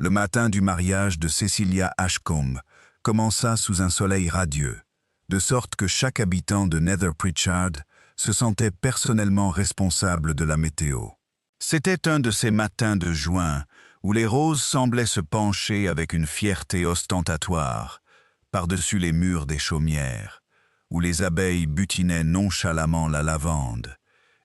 Le matin du mariage de Cecilia Ashcombe commença sous un soleil radieux, de sorte que chaque habitant de Nether Pritchard se sentait personnellement responsable de la météo. C'était un de ces matins de juin où les roses semblaient se pencher avec une fierté ostentatoire par-dessus les murs des chaumières, où les abeilles butinaient nonchalamment la lavande,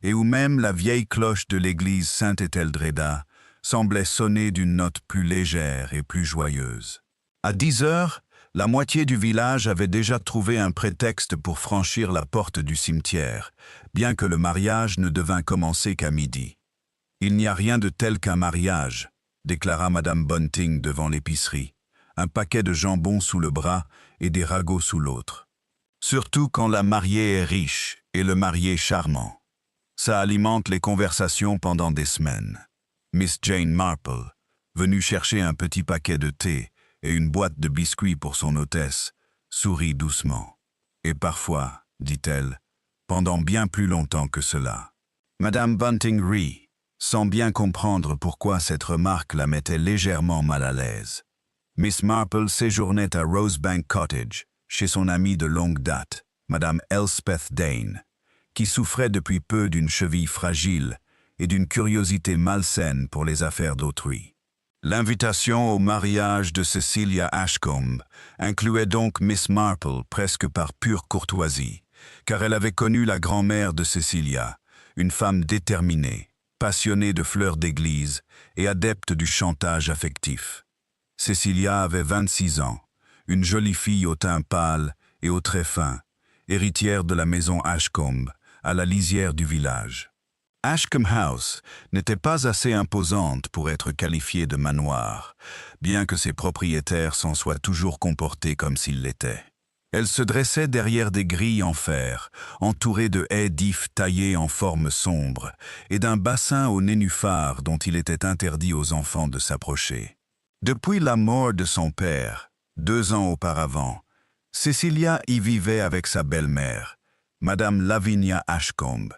et où même la vieille cloche de l'église Saint-Étheldreda semblait sonner d'une note plus légère et plus joyeuse. À 10 heures, la moitié du village avait déjà trouvé un prétexte pour franchir la porte du cimetière, bien que le mariage ne devint commencer qu'à midi. « Il n'y a rien de tel qu'un mariage », déclara Madame Bunting devant l'épicerie, un paquet de jambon sous le bras et des ragots sous l'autre. Surtout quand la mariée est riche et le marié charmant. Ça alimente les conversations pendant des semaines. Miss Jane Marple, venue chercher un petit paquet de thé et une boîte de biscuits pour son hôtesse, sourit doucement. Et parfois, dit-elle, pendant bien plus longtemps que cela. Madame Bunting rit, sans bien comprendre pourquoi cette remarque la mettait légèrement mal à l'aise. Miss Marple séjournait à Rosebank Cottage, chez son amie de longue date, Madame Elspeth Dane, qui souffrait depuis peu d'une cheville fragile et d'une curiosité malsaine pour les affaires d'autrui. L'invitation au mariage de Cecilia Ashcombe incluait donc Miss Marple presque par pure courtoisie, car elle avait connu la grand-mère de Cecilia, une femme déterminée, passionnée de fleurs d'église et adepte du chantage affectif. Cecilia avait 26 ans, une jolie fille au teint pâle et aux traits fins, héritière de la maison Ashcombe, à la lisière du village. Ashcombe House n'était pas assez imposante pour être qualifiée de manoir, bien que ses propriétaires s'en soient toujours comportés comme s'ils l'étaient. Elle se dressait derrière des grilles en fer, entourée de haies d'ifs taillées en forme sombre, et d'un bassin aux nénuphars dont il était interdit aux enfants de s'approcher. Depuis la mort de son père, 2 ans auparavant, Cecilia y vivait avec sa belle-mère, Madame Lavinia Ashcombe,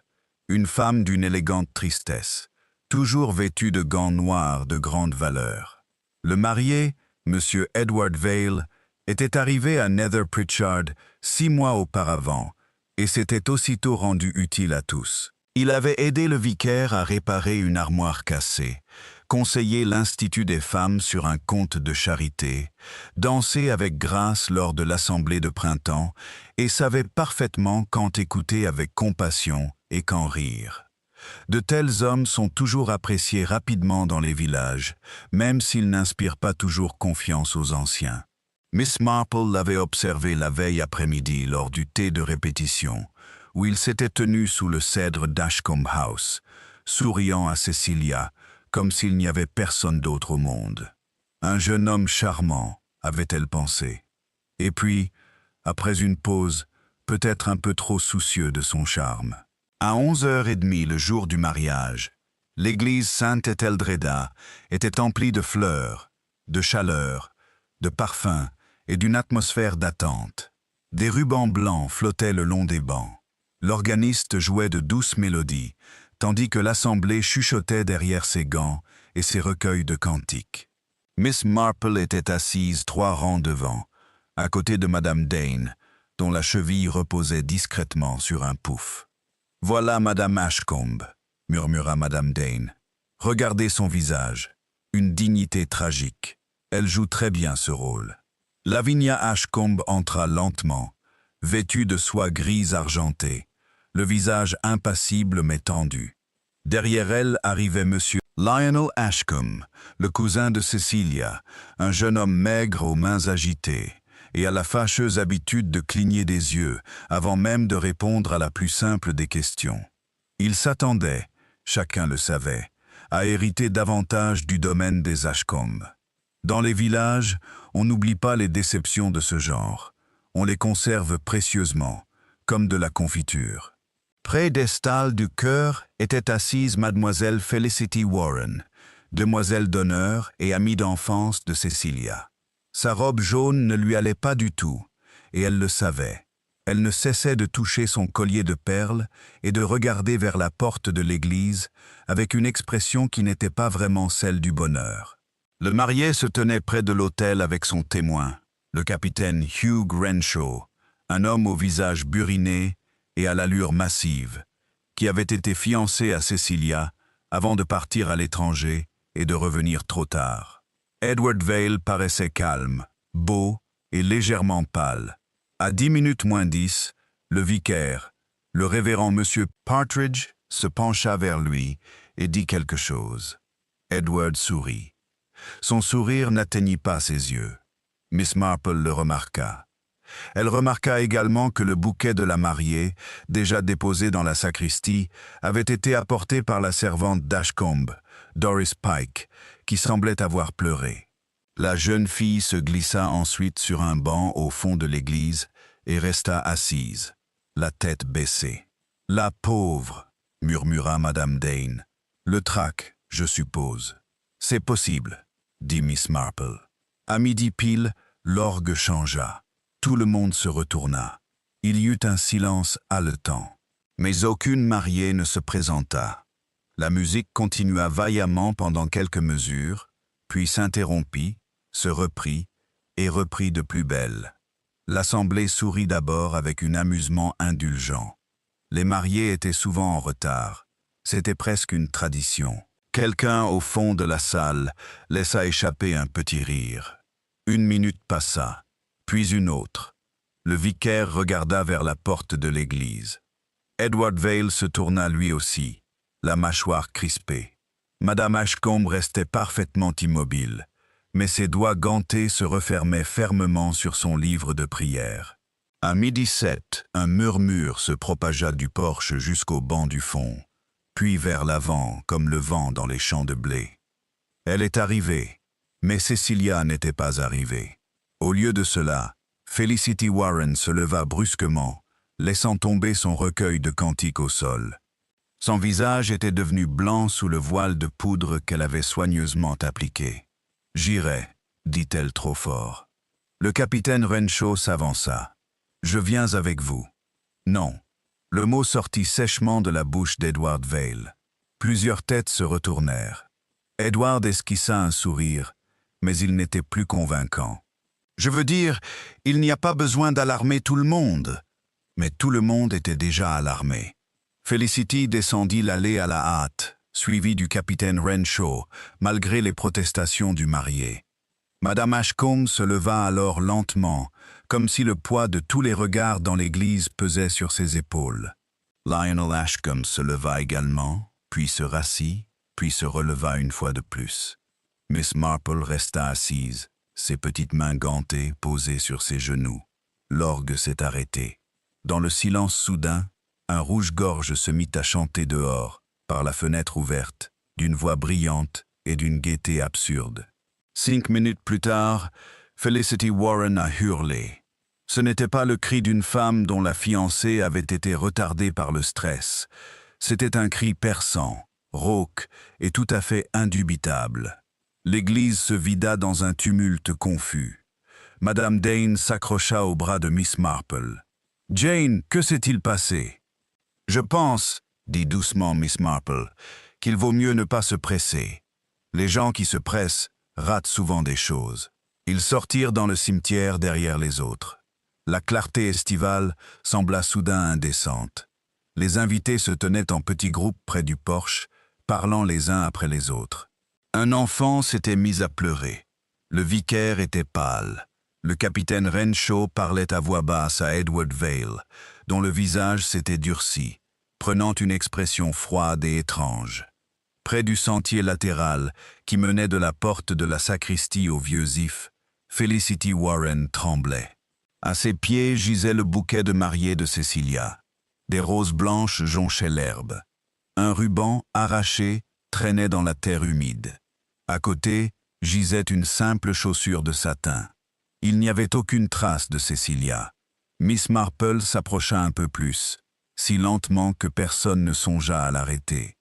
une femme d'une élégante tristesse, toujours vêtue de gants noirs de grande valeur. Le marié, M. Edward Vale, était arrivé à Nether Pritchard 6 mois auparavant et s'était aussitôt rendu utile à tous. Il avait aidé le vicaire à réparer une armoire cassée, conseillé l'Institut des femmes sur un compte de charité, dansé avec grâce lors de l'assemblée de printemps et savait parfaitement quand écouter avec compassion et quand rire. De tels hommes sont toujours appréciés rapidement dans les villages, même s'ils n'inspirent pas toujours confiance aux anciens. Miss Marple l'avait observé la veille après-midi lors du thé de répétition, où il s'était tenu sous le cèdre d'Ashcombe House, souriant à Cecilia, comme s'il n'y avait personne d'autre au monde. Un jeune homme charmant, avait-elle pensé. Et puis, après une pause, peut-être un peu trop soucieux de son charme. À 11h30 le jour du mariage, l'église Saint-Étheldreda était emplie de fleurs, de chaleur, de parfums et d'une atmosphère d'attente. Des rubans blancs flottaient le long des bancs. L'organiste jouait de douces mélodies, tandis que l'assemblée chuchotait derrière ses gants et ses recueils de cantiques. Miss Marple était assise 3 rangs devant, à côté de Madame Dane, dont la cheville reposait discrètement sur un pouf. « Voilà Madame Ashcombe », murmura Madame Dane. « Regardez son visage, une dignité tragique. Elle joue très bien ce rôle. » Lavinia Ashcombe entra lentement, vêtue de soie grise argentée, le visage impassible mais tendu. Derrière elle arrivait M. Lionel Ashcombe, le cousin de Cecilia, un jeune homme maigre aux mains agitées, et à la fâcheuse habitude de cligner des yeux avant même de répondre à la plus simple des questions. Il s'attendait, chacun le savait, à hériter davantage du domaine des Ashcombe. Dans les villages, on n'oublie pas les déceptions de ce genre. On les conserve précieusement, comme de la confiture. Près des stalles du chœur était assise Mademoiselle Felicity Warren, demoiselle d'honneur et amie d'enfance de Cecilia. Sa robe jaune ne lui allait pas du tout, et elle le savait. Elle ne cessait de toucher son collier de perles et de regarder vers la porte de l'église avec une expression qui n'était pas vraiment celle du bonheur. Le marié se tenait près de l'autel avec son témoin, le capitaine Hugh Renshaw, un homme au visage buriné et à l'allure massive, qui avait été fiancé à Cecilia avant de partir à l'étranger et de revenir trop tard. Edward Vail paraissait calme, beau et légèrement pâle. À 10 minutes moins 10, le vicaire, le révérend Monsieur Partridge, se pencha vers lui et dit quelque chose. Edward sourit. Son sourire n'atteignit pas ses yeux. Miss Marple le remarqua. Elle remarqua également que le bouquet de la mariée, déjà déposé dans la sacristie, avait été apporté par la servante d'Ashcombe, Doris Pike, qui semblait avoir pleuré. La jeune fille se glissa ensuite sur un banc au fond de l'église et resta assise, la tête baissée. « La pauvre !» murmura Madame Dane. « Le trac, je suppose. »« C'est possible, » dit Miss Marple. À midi pile, l'orgue changea. Tout le monde se retourna. Il y eut un silence haletant. Mais aucune mariée ne se présenta. La musique continua vaillamment pendant quelques mesures, puis s'interrompit, se reprit et reprit de plus belle. L'assemblée sourit d'abord avec un amusement indulgent. Les mariés étaient souvent en retard. C'était presque une tradition. Quelqu'un au fond de la salle laissa échapper un petit rire. 1 minute passa, puis une autre. Le vicaire regarda vers la porte de l'église. Edward Vail se tourna lui aussi, la mâchoire crispée. Madame Ashcombe restait parfaitement immobile, mais ses doigts gantés se refermaient fermement sur son livre de prière. À 12h07, un murmure se propagea du porche jusqu'au banc du fond, puis vers l'avant comme le vent dans les champs de blé. Elle est arrivée, mais Cecilia n'était pas arrivée. Au lieu de cela, Felicity Warren se leva brusquement, laissant tomber son recueil de cantiques au sol. Son visage était devenu blanc sous le voile de poudre qu'elle avait soigneusement appliqué. « J'irai, » dit-elle trop fort. Le capitaine Renshaw s'avança. « Je viens avec vous. »« Non. » Le mot sortit sèchement de la bouche d'Edward Vail. Plusieurs têtes se retournèrent. Edward esquissa un sourire, mais il n'était plus convaincant. « Je veux dire, il n'y a pas besoin d'alarmer tout le monde. » Mais tout le monde était déjà alarmé. Felicity descendit l'allée à la hâte, suivie du capitaine Renshaw, malgré les protestations du marié. Madame Ashcombe se leva alors lentement, comme si le poids de tous les regards dans l'église pesait sur ses épaules. Lionel Ashcombe se leva également, puis se rassit, puis se releva une fois de plus. Miss Marple resta assise, ses petites mains gantées posées sur ses genoux. L'orgue s'est arrêté. Dans le silence soudain, un rouge-gorge se mit à chanter dehors, par la fenêtre ouverte, d'une voix brillante et d'une gaieté absurde. 5 minutes plus tard, Felicity Warren a hurlé. Ce n'était pas le cri d'une femme dont la fiancée avait été retardée par le stress. C'était un cri perçant, rauque et tout à fait indubitable. L'église se vida dans un tumulte confus. Madame Dane s'accrocha au bras de Miss Marple. « Jane, que s'est-il passé ?»« Je pense, » dit doucement Miss Marple, « qu'il vaut mieux ne pas se presser. Les gens qui se pressent ratent souvent des choses. » Ils sortirent dans le cimetière derrière les autres. La clarté estivale sembla soudain indécente. Les invités se tenaient en petits groupes près du porche, parlant les uns après les autres. Un enfant s'était mis à pleurer. Le vicaire était pâle. Le capitaine Renshaw parlait à voix basse à Edward Vail, dont le visage s'était durci, prenant une expression froide et étrange. Près du sentier latéral, qui menait de la porte de la sacristie au vieux if, Felicity Warren tremblait. À ses pieds gisait le bouquet de mariée de Cecilia. Des roses blanches jonchaient l'herbe. Un ruban, arraché, traînait dans la terre humide. À côté, gisait une simple chaussure de satin. Il n'y avait aucune trace de Cecilia. Miss Marple s'approcha un peu plus, si lentement que personne ne songea à l'arrêter.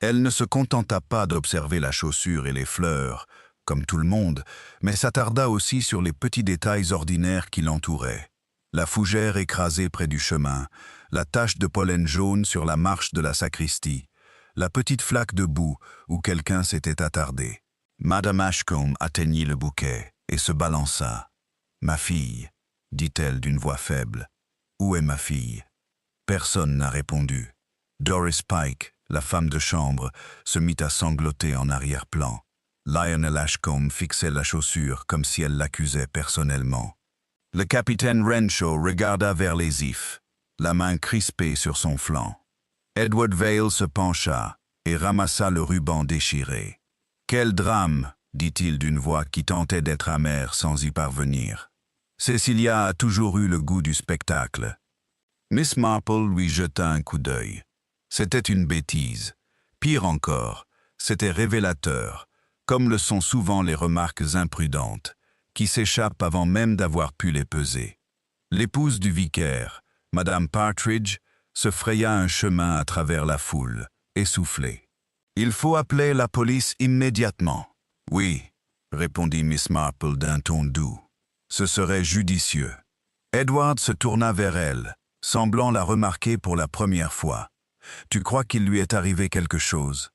Elle ne se contenta pas d'observer la chaussure et les fleurs, comme tout le monde, mais s'attarda aussi sur les petits détails ordinaires qui l'entouraient. La fougère écrasée près du chemin, la tache de pollen jaune sur la marche de la sacristie, la petite flaque de boue où quelqu'un s'était attardé. Madame Ashcombe atteignit le bouquet et se balança. « Ma fille, dit-elle d'une voix faible. Où est ma fille ?» Personne n'a répondu. Doris Pike, la femme de chambre, se mit à sangloter en arrière-plan. Lionel Ashcombe fixait la chaussure comme si elle l'accusait personnellement. Le capitaine Renshaw regarda vers les ifs, la main crispée sur son flanc. Edward Vail se pencha et ramassa le ruban déchiré. « Quel drame !» dit-il d'une voix qui tentait d'être amère sans y parvenir. Cecilia a toujours eu le goût du spectacle. Miss Marple lui jeta un coup d'œil. C'était une bêtise. Pire encore, c'était révélateur, comme le sont souvent les remarques imprudentes, qui s'échappent avant même d'avoir pu les peser. L'épouse du vicaire, Madame Partridge, se fraya un chemin à travers la foule, essoufflée. « Il faut appeler la police immédiatement. »« Oui, » répondit Miss Marple d'un ton doux. « Ce serait judicieux. » Edward se tourna vers elle, semblant la remarquer pour la première fois. « Tu crois qu'il lui est arrivé quelque chose ?»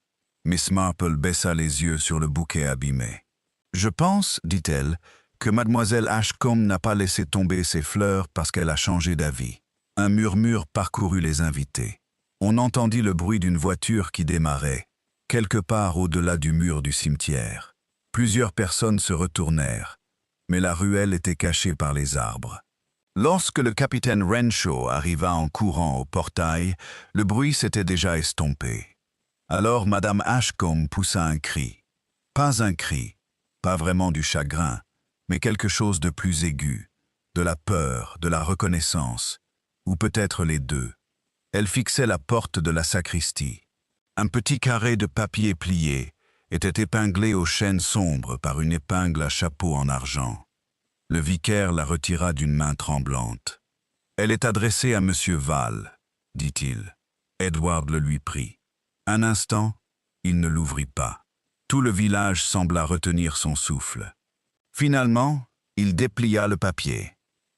Miss Marple baissa les yeux sur le bouquet abîmé. « Je pense, dit-elle, que mademoiselle Ashcombe n'a pas laissé tomber ses fleurs parce qu'elle a changé d'avis. » Un murmure parcourut les invités. On entendit le bruit d'une voiture qui démarrait, quelque part au-delà du mur du cimetière. Plusieurs personnes se retournèrent, mais la ruelle était cachée par les arbres. Lorsque le capitaine Renshaw arriva en courant au portail, le bruit s'était déjà estompé. Alors Madame Ashcombe poussa un cri. Pas un cri, pas vraiment du chagrin, mais quelque chose de plus aigu, de la peur, de la reconnaissance, ou peut-être les deux. Elle fixait la porte de la sacristie. Un petit carré de papier plié était épinglé aux chaînes sombres par une épingle à chapeau en argent. Le vicaire la retira d'une main tremblante. « Elle est adressée à Monsieur Val, » dit-il. Edward le lui prit. Un instant, il ne l'ouvrit pas. Tout le village sembla retenir son souffle. Finalement, il déplia le papier.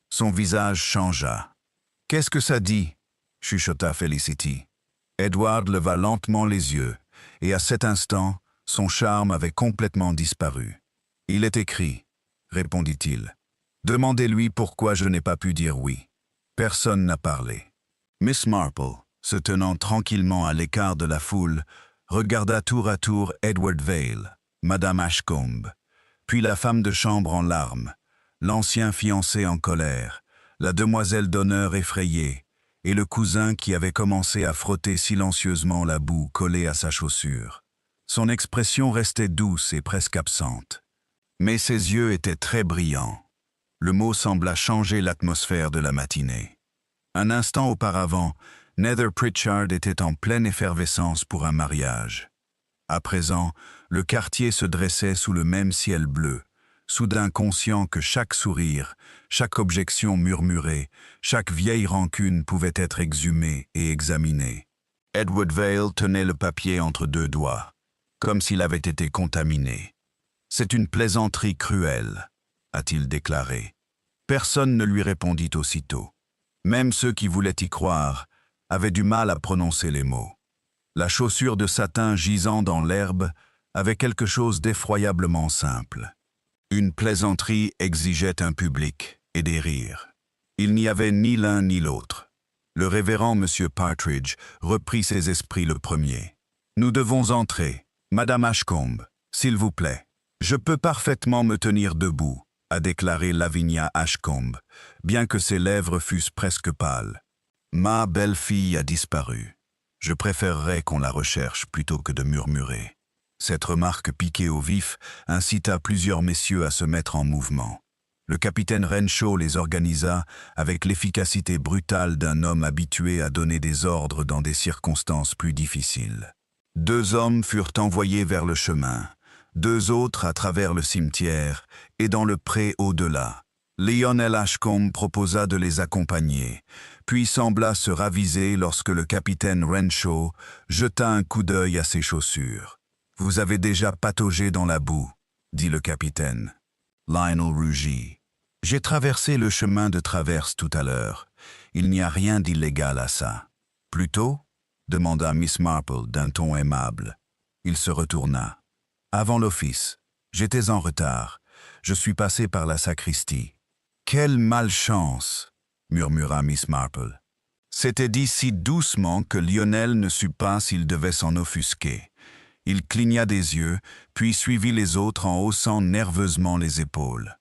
Son visage changea. « Qu'est-ce que ça dit ?» chuchota Felicity. Edward leva lentement les yeux, et à cet instant, son charme avait complètement disparu. « Il est écrit, » répondit-il. « Demandez-lui pourquoi je n'ai pas pu dire oui. » Personne n'a parlé. Miss Marple, se tenant tranquillement à l'écart de la foule, regarda tour à tour Edward Vail, Madame Ashcombe, puis la femme de chambre en larmes, l'ancien fiancé en colère, la demoiselle d'honneur effrayée, et le cousin qui avait commencé à frotter silencieusement la boue collée à sa chaussure. Son expression restait douce et presque absente. Mais ses yeux étaient très brillants. Le mot sembla changer l'atmosphère de la matinée. Un instant auparavant, Nether Pritchard était en pleine effervescence pour un mariage. À présent, le quartier se dressait sous le même ciel bleu, soudain conscient que chaque sourire, chaque objection murmurée, chaque vieille rancune pouvait être exhumée et examinée. Edward Vail tenait le papier entre deux doigts, comme s'il avait été contaminé. « C'est une plaisanterie cruelle », a-t-il déclaré. Personne ne lui répondit aussitôt. Même ceux qui voulaient y croire avaient du mal à prononcer les mots. La chaussure de satin gisant dans l'herbe avait quelque chose d'effroyablement simple. Une plaisanterie exigeait un public et des rires. Il n'y avait ni l'un ni l'autre. Le révérend Monsieur Partridge reprit ses esprits le premier. « Nous devons entrer. Madame Ashcombe, s'il vous plaît. »« Je peux parfaitement me tenir debout, » a déclaré Lavinia Ashcombe, bien que ses lèvres fussent presque pâles. « Ma belle-fille a disparu. Je préférerais qu'on la recherche plutôt que de murmurer. » Cette remarque piquée au vif incita plusieurs messieurs à se mettre en mouvement. Le capitaine Renshaw les organisa avec l'efficacité brutale d'un homme habitué à donner des ordres dans des circonstances plus difficiles. 2 hommes furent envoyés vers le chemin, 2 autres à travers le cimetière et dans le pré au-delà. Lionel Ashcombe proposa de les accompagner, puis sembla se raviser lorsque le capitaine Renshaw jeta un coup d'œil à ses chaussures. « Vous avez déjà pataugé dans la boue, » dit le capitaine. Lionel rugit. « J'ai traversé le chemin de traverse tout à l'heure. Il n'y a rien d'illégal à ça. »« Plutôt ?» demanda Miss Marple d'un ton aimable. Il se retourna. « Avant l'office, J'étais en retard. Je suis passé par la sacristie. Quelle malchance, murmura Miss Marple. C'était dit si doucement que Lionel ne sut pas s'il devait s'en offusquer. Il cligna des yeux, puis suivit les autres en haussant nerveusement les épaules.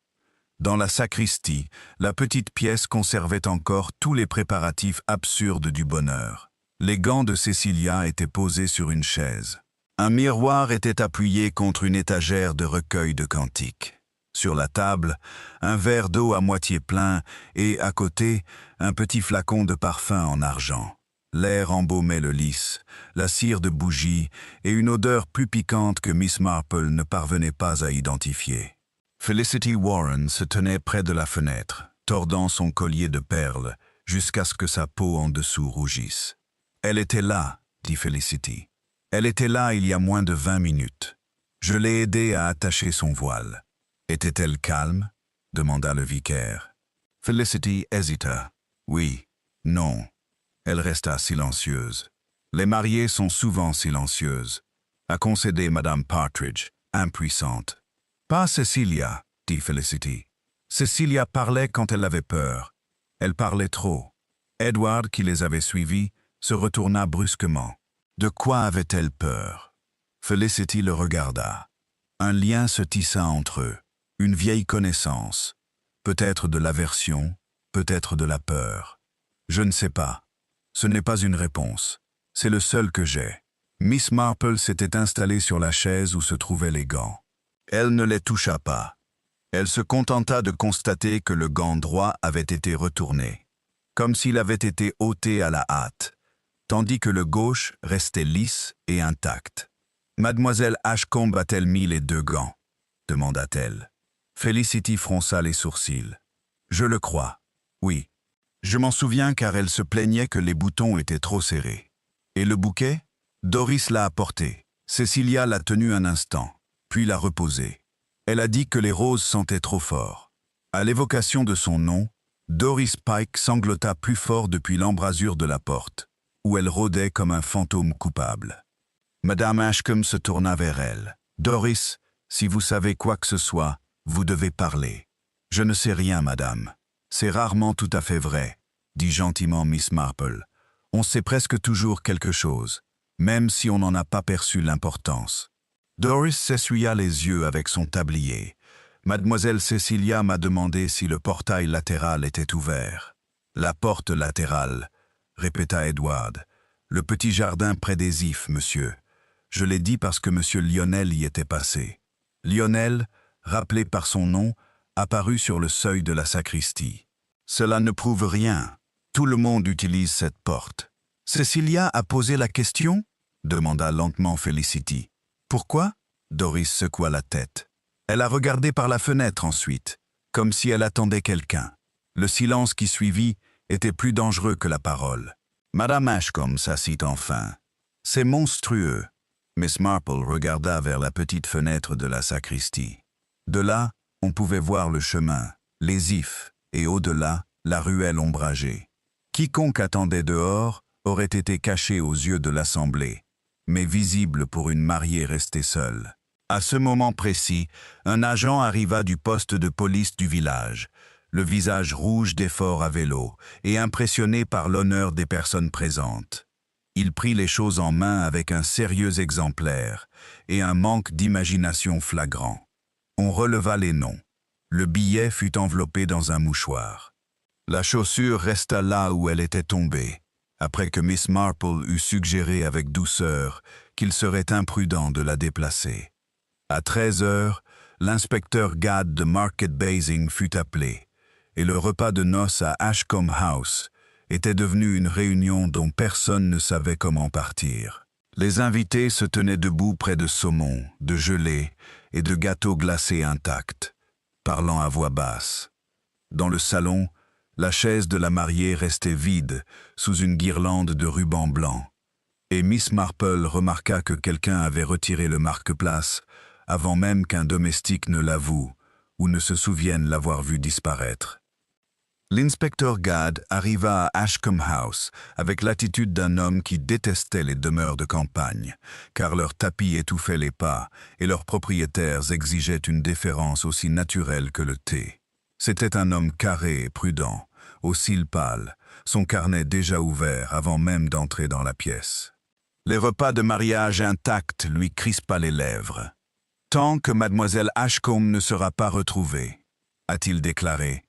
Dans la sacristie, la petite pièce conservait encore tous les préparatifs absurdes du bonheur. Les gants de Cecilia étaient posés sur une chaise. Un miroir était appuyé contre une étagère de recueil de cantiques. Sur la table, un verre d'eau à moitié plein et, à côté, un petit flacon de parfum en argent. L'air embaumait le lys, la cire de bougie et une odeur plus piquante que Miss Marple ne parvenait pas à identifier. Felicity Warren se tenait près de la fenêtre, tordant son collier de perles jusqu'à ce que sa peau en dessous rougisse. « Elle était là, » dit Felicity. « Elle était là il y a moins de 20 minutes. Je l'ai aidée à attacher son voile. » « Était-elle calme » demanda le vicaire. Felicity hésita. Oui, non. Elle resta silencieuse. Les mariées sont souvent silencieuses, a concédé Madame Partridge, impuissante. Pas Cecilia, dit Felicity. Cecilia parlait quand elle avait peur. Elle parlait trop. Edward, qui les avait suivis, se retourna brusquement. De quoi avait-elle peur? Felicity le regarda. Un lien se tissa entre eux. Une vieille connaissance, peut-être de l'aversion, peut-être de la peur. Je ne sais pas. Ce n'est pas une réponse. C'est le seul que j'ai. Miss Marple s'était installée sur la chaise où se trouvaient les gants. Elle ne les toucha pas. Elle se contenta de constater que le gant droit avait été retourné, comme s'il avait été ôté à la hâte, tandis que le gauche restait lisse et intact. « Mademoiselle Ashcombe a-t-elle mis les 2 gants » demanda-t-elle. Felicity fronça les sourcils. « Je le crois. Oui. Je m'en souviens car elle se plaignait que les boutons étaient trop serrés. Et le bouquet? Doris l'a apporté. Cecilia l'a tenu un instant, puis l'a reposé. Elle a dit que les roses sentaient trop fort. À l'évocation de son nom, Doris Pike sanglota plus fort depuis l'embrasure de la porte, où elle rôdait comme un fantôme coupable. Madame Ashcombe se tourna vers elle. « Doris, si vous savez quoi que ce soit, vous devez parler. »« Je ne sais rien, madame. C'est rarement tout à fait vrai, » dit gentiment Miss Marple. « On sait presque toujours quelque chose, même si on n'en a pas perçu l'importance. » Doris s'essuya les yeux avec son tablier. « Mademoiselle Cecilia m'a demandé si le portail latéral était ouvert. »« La porte latérale, » répéta Edward. « Le petit jardin près des ifs, monsieur. Je l'ai dit parce que monsieur Lionel y était passé. » Lionel, rappelé par son nom, apparut sur le seuil de la sacristie. « Cela ne prouve rien. Tout le monde utilise cette porte. »« Cecilia a posé la question ?» demanda lentement Felicity. « Pourquoi ?» Doris secoua la tête. Elle a regardé par la fenêtre ensuite, comme si elle attendait quelqu'un. Le silence qui suivit était plus dangereux que la parole. Madame Ashcombe s'assit enfin. « C'est monstrueux. » Miss Marple regarda vers la petite fenêtre de la sacristie. De là, on pouvait voir le chemin, les ifs, et au-delà, la ruelle ombragée. Quiconque attendait dehors aurait été caché aux yeux de l'assemblée, mais visible pour une mariée restée seule. À ce moment précis, un agent arriva du poste de police du village, le visage rouge d'effort à vélo, et impressionné par l'honneur des personnes présentes. Il prit les choses en main avec un sérieux exemplaire et un manque d'imagination flagrant. On releva les noms. Le billet fut enveloppé dans un mouchoir. La chaussure resta là où elle était tombée, après que Miss Marple eut suggéré avec douceur qu'il serait imprudent de la déplacer. À 13 heures, l'inspecteur Gadd de Market Basing fut appelé, et le repas de noces à Ashcombe House était devenu une réunion dont personne ne savait comment partir. Les invités se tenaient debout près de saumons, de gelées et de gâteaux glacés intacts, parlant à voix basse. Dans le salon, la chaise de la mariée restait vide, sous une guirlande de rubans blancs, et Miss Marple remarqua que quelqu'un avait retiré le marque-place avant même qu'un domestique ne l'avoue ou ne se souvienne l'avoir vu disparaître. L'inspecteur Gadd arriva à Ashcombe House avec l'attitude d'un homme qui détestait les demeures de campagne, car leurs tapis étouffaient les pas et leurs propriétaires exigeaient une déférence aussi naturelle que le thé. C'était un homme carré et prudent, aux cils pâles, son carnet déjà ouvert avant même d'entrer dans la pièce. Les repas de mariage intacts lui crispaient les lèvres. « Tant que mademoiselle Ashcombe ne sera pas retrouvée, a-t-il déclaré,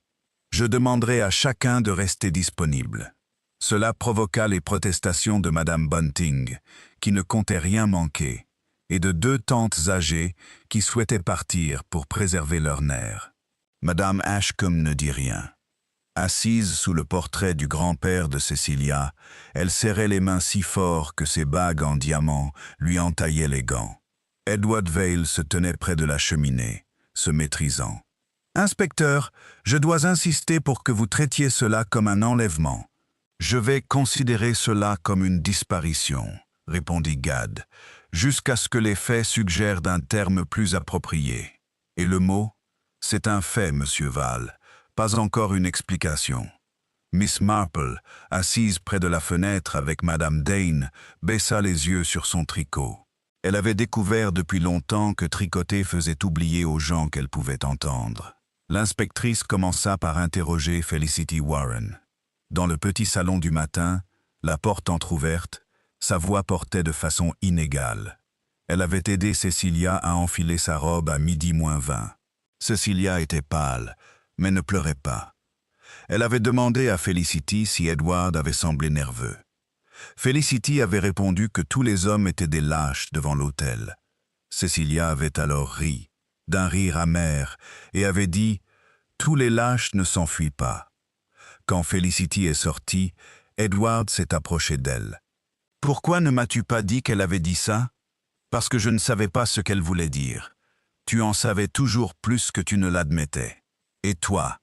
je demanderai à chacun de rester disponible. » Cela provoqua les protestations de madame Bunting, qui ne comptait rien manquer, et de 2 tantes âgées qui souhaitaient partir pour préserver leurs nerfs. Madame Ashcombe ne dit rien. Assise sous le portrait du grand-père de Cecilia, elle serrait les mains si fort que ses bagues en diamant lui entaillaient les gants. Edward Vail se tenait près de la cheminée, se maîtrisant. « Inspecteur, je dois insister pour que vous traitiez cela comme un enlèvement. »« Je vais considérer cela comme une disparition, » répondit Gadd, « jusqu'à ce que les faits suggèrent d'un terme plus approprié. Et le mot, c'est un fait, monsieur Vail, pas encore une explication. » Miss Marple, assise près de la fenêtre avec madame Dane, baissa les yeux sur son tricot. Elle avait découvert depuis longtemps que tricoter faisait oublier aux gens qu'elle pouvait entendre. L'inspectrice commença par interroger Felicity Warren. Dans le petit salon du matin, la porte entr'ouverte, sa voix portait de façon inégale. Elle avait aidé Cecilia à enfiler sa robe à 12:20. Cecilia était pâle, mais ne pleurait pas. Elle avait demandé à Felicity si Edward avait semblé nerveux. Felicity avait répondu que tous les hommes étaient des lâches devant l'autel. Cecilia avait alors ri, d'un rire amer, et avait dit « Tous les lâches ne s'enfuient pas ». Quand Felicity est sortie, Edward s'est approché d'elle. « Pourquoi ne m'as-tu pas dit qu'elle avait dit ça ? » ?»« Parce que je ne savais pas ce qu'elle voulait dire. Tu en savais toujours plus que tu ne l'admettais. »« Et toi ?»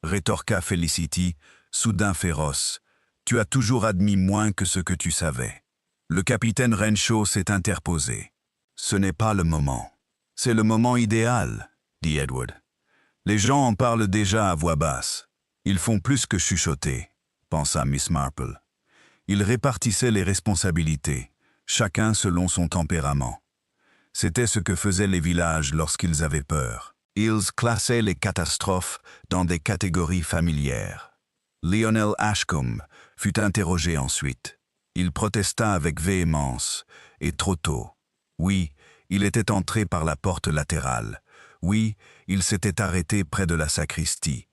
rétorqua Felicity, soudain féroce. « Tu as toujours admis moins que ce que tu savais. » Le capitaine Renshaw s'est interposé. « Ce n'est pas le moment. »« C'est le moment idéal, » dit Edward. « Les gens en parlent déjà à voix basse. Ils font plus que chuchoter, » pensa Miss Marple. Ils répartissaient les responsabilités, chacun selon son tempérament. C'était ce que faisaient les villages lorsqu'ils avaient peur. Ils classaient les catastrophes dans des catégories familières. Lionel Ashcombe fut interrogé ensuite. Il protesta avec véhémence, et trop tôt. Oui, il était entré par la porte latérale. Oui, il s'était arrêté près de la sacristie,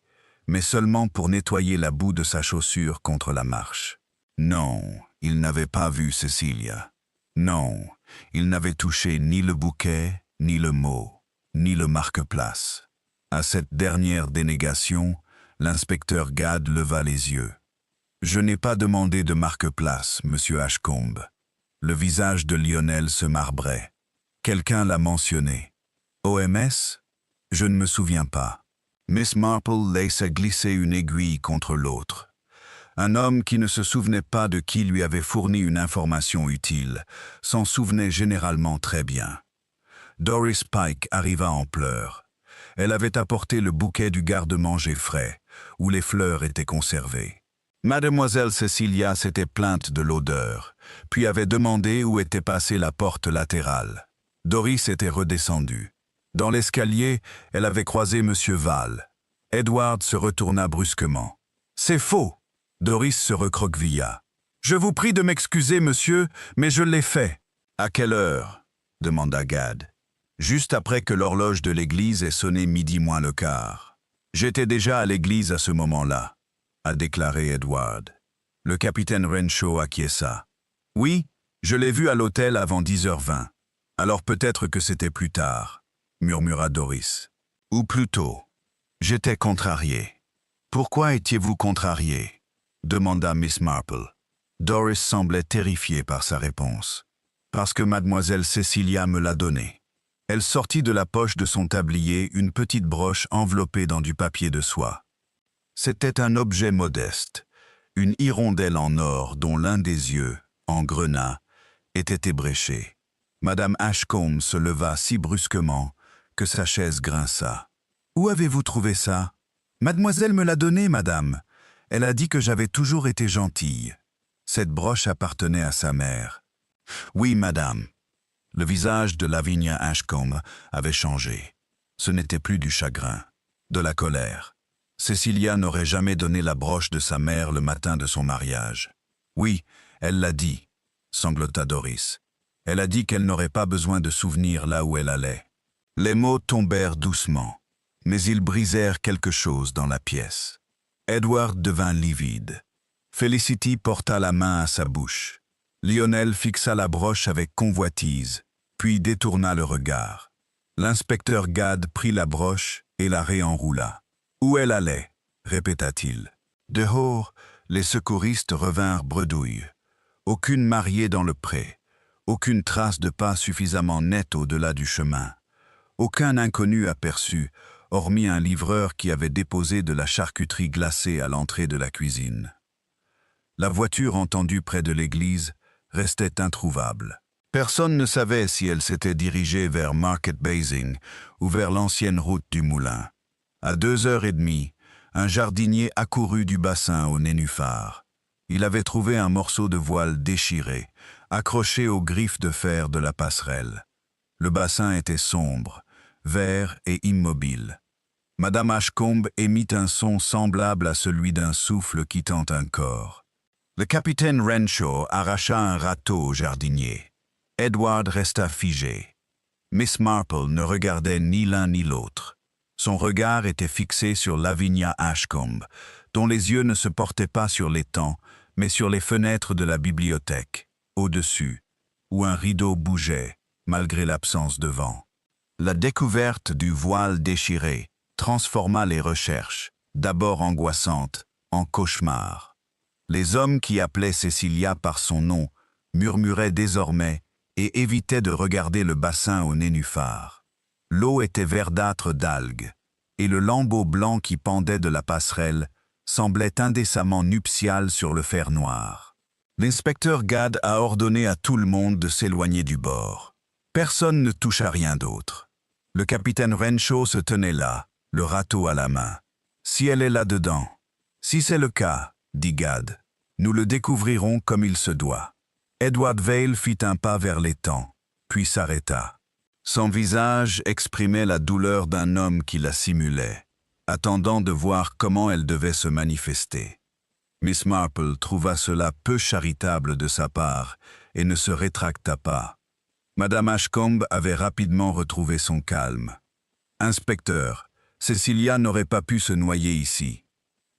mais seulement pour nettoyer la boue de sa chaussure contre la marche. Non, il n'avait pas vu Cecilia. Non, il n'avait touché ni le bouquet, ni le mot, ni le marque-place. À cette dernière dénégation, l'inspecteur Gadd leva les yeux. « Je n'ai pas demandé de marque-place, monsieur Ashcombe. » Le visage de Lionel se marbrait. Quelqu'un l'a mentionné. « OMS ? Je ne me souviens pas. » Miss Marple laissa glisser une aiguille contre l'autre. Un homme qui ne se souvenait pas de qui lui avait fourni une information utile s'en souvenait généralement très bien. Doris Pike arriva en pleurs. Elle avait apporté le bouquet du garde-manger frais, où les fleurs étaient conservées. Mademoiselle Cecilia s'était plainte de l'odeur, puis avait demandé où était passée la porte latérale. Doris était redescendue. Dans l'escalier, elle avait croisé M. Vail. Edward se retourna brusquement. « C'est faux !» Doris se recroquevilla. « Je vous prie de m'excuser, monsieur, mais je l'ai fait. »« À quelle heure ?» demanda Gadd. « Juste après que l'horloge de l'église ait sonné 12:15. J'étais déjà à l'église à ce moment-là, » a déclaré Edward. Le capitaine Renshaw acquiesça. « Oui, je l'ai vu à l'hôtel avant 10h20. Alors peut-être que c'était plus tard, » murmura Doris. « Ou plus tôt. » J'étais contrarié. « Pourquoi étiez-vous contrarié ?» demanda Miss Marple. Doris semblait terrifiée par sa réponse. « Parce que mademoiselle Cecilia me l'a donné. » Elle sortit de la poche de son tablier une petite broche enveloppée dans du papier de soie. C'était un objet modeste, une hirondelle en or dont l'un des yeux, en grenat, était ébréché. Madame Ashcombe se leva si brusquement que sa chaise grinça. « Où avez-vous trouvé ça ?»« Mademoiselle me l'a donné, madame. Elle a dit que j'avais toujours été gentille. Cette broche appartenait à sa mère. Oui, madame. Le visage de Lavinia Ashcombe avait changé. Ce n'était plus du chagrin, de la colère. Cecilia n'aurait jamais donné la broche de sa mère le matin de son mariage. Oui, elle l'a dit, sanglota Doris. Elle a dit qu'elle n'aurait pas besoin de souvenirs là où elle allait. Les mots tombèrent doucement, mais ils brisèrent quelque chose dans la pièce. Edward devint livide. Felicity porta la main à sa bouche. Lionel fixa la broche avec convoitise, puis détourna le regard. L'inspecteur Gad prit la broche et la réenroula. « Où elle allait ?» répéta-t-il. Dehors, les secouristes revinrent bredouille. Aucune mariée dans le pré, aucune trace de pas suffisamment nette au-delà du chemin. Aucun inconnu aperçu, hormis un livreur qui avait déposé de la charcuterie glacée à l'entrée de la cuisine. La voiture entendue près de l'église restait introuvable. Personne ne savait si elle s'était dirigée vers Market Basing ou vers l'ancienne route du Moulin. À 2h30, un jardinier accourut du bassin au nénuphar. Il avait trouvé un morceau de voile déchiré, accroché aux griffes de fer de la passerelle. Le bassin était sombre, vert et immobile. Madame Ashcombe émit un son semblable à celui d'un souffle quittant un corps. Le capitaine Renshaw arracha un râteau au jardinier. Edward resta figé. Miss Marple ne regardait ni l'un ni l'autre. Son regard était fixé sur Lavinia Ashcombe, dont les yeux ne se portaient pas sur l'étang, mais sur les fenêtres de la bibliothèque, au-dessus, où un rideau bougeait, malgré l'absence de vent. La découverte du voile déchiré transforma les recherches, d'abord angoissantes, en cauchemars. Les hommes qui appelaient Cecilia par son nom murmuraient désormais et évitaient de regarder le bassin au nénuphar. L'eau était verdâtre d'algues, et le lambeau blanc qui pendait de la passerelle semblait indécemment nuptial sur le fer noir. L'inspecteur Gad a ordonné à tout le monde de s'éloigner du bord. Personne ne touche à rien d'autre. Le capitaine Renshaw se tenait là, le râteau à la main. « Si elle est là-dedans. »« Si c'est le cas, » dit Gad, « nous le découvrirons comme il se doit. » Edward Vail fit un pas vers l'étang, puis s'arrêta. Son visage exprimait la douleur d'un homme qui la simulait, attendant de voir comment elle devait se manifester. Miss Marple trouva cela peu charitable de sa part et ne se rétracta pas. Madame Ashcombe avait rapidement retrouvé son calme. « Inspecteur, Cecilia n'aurait pas pu se noyer ici.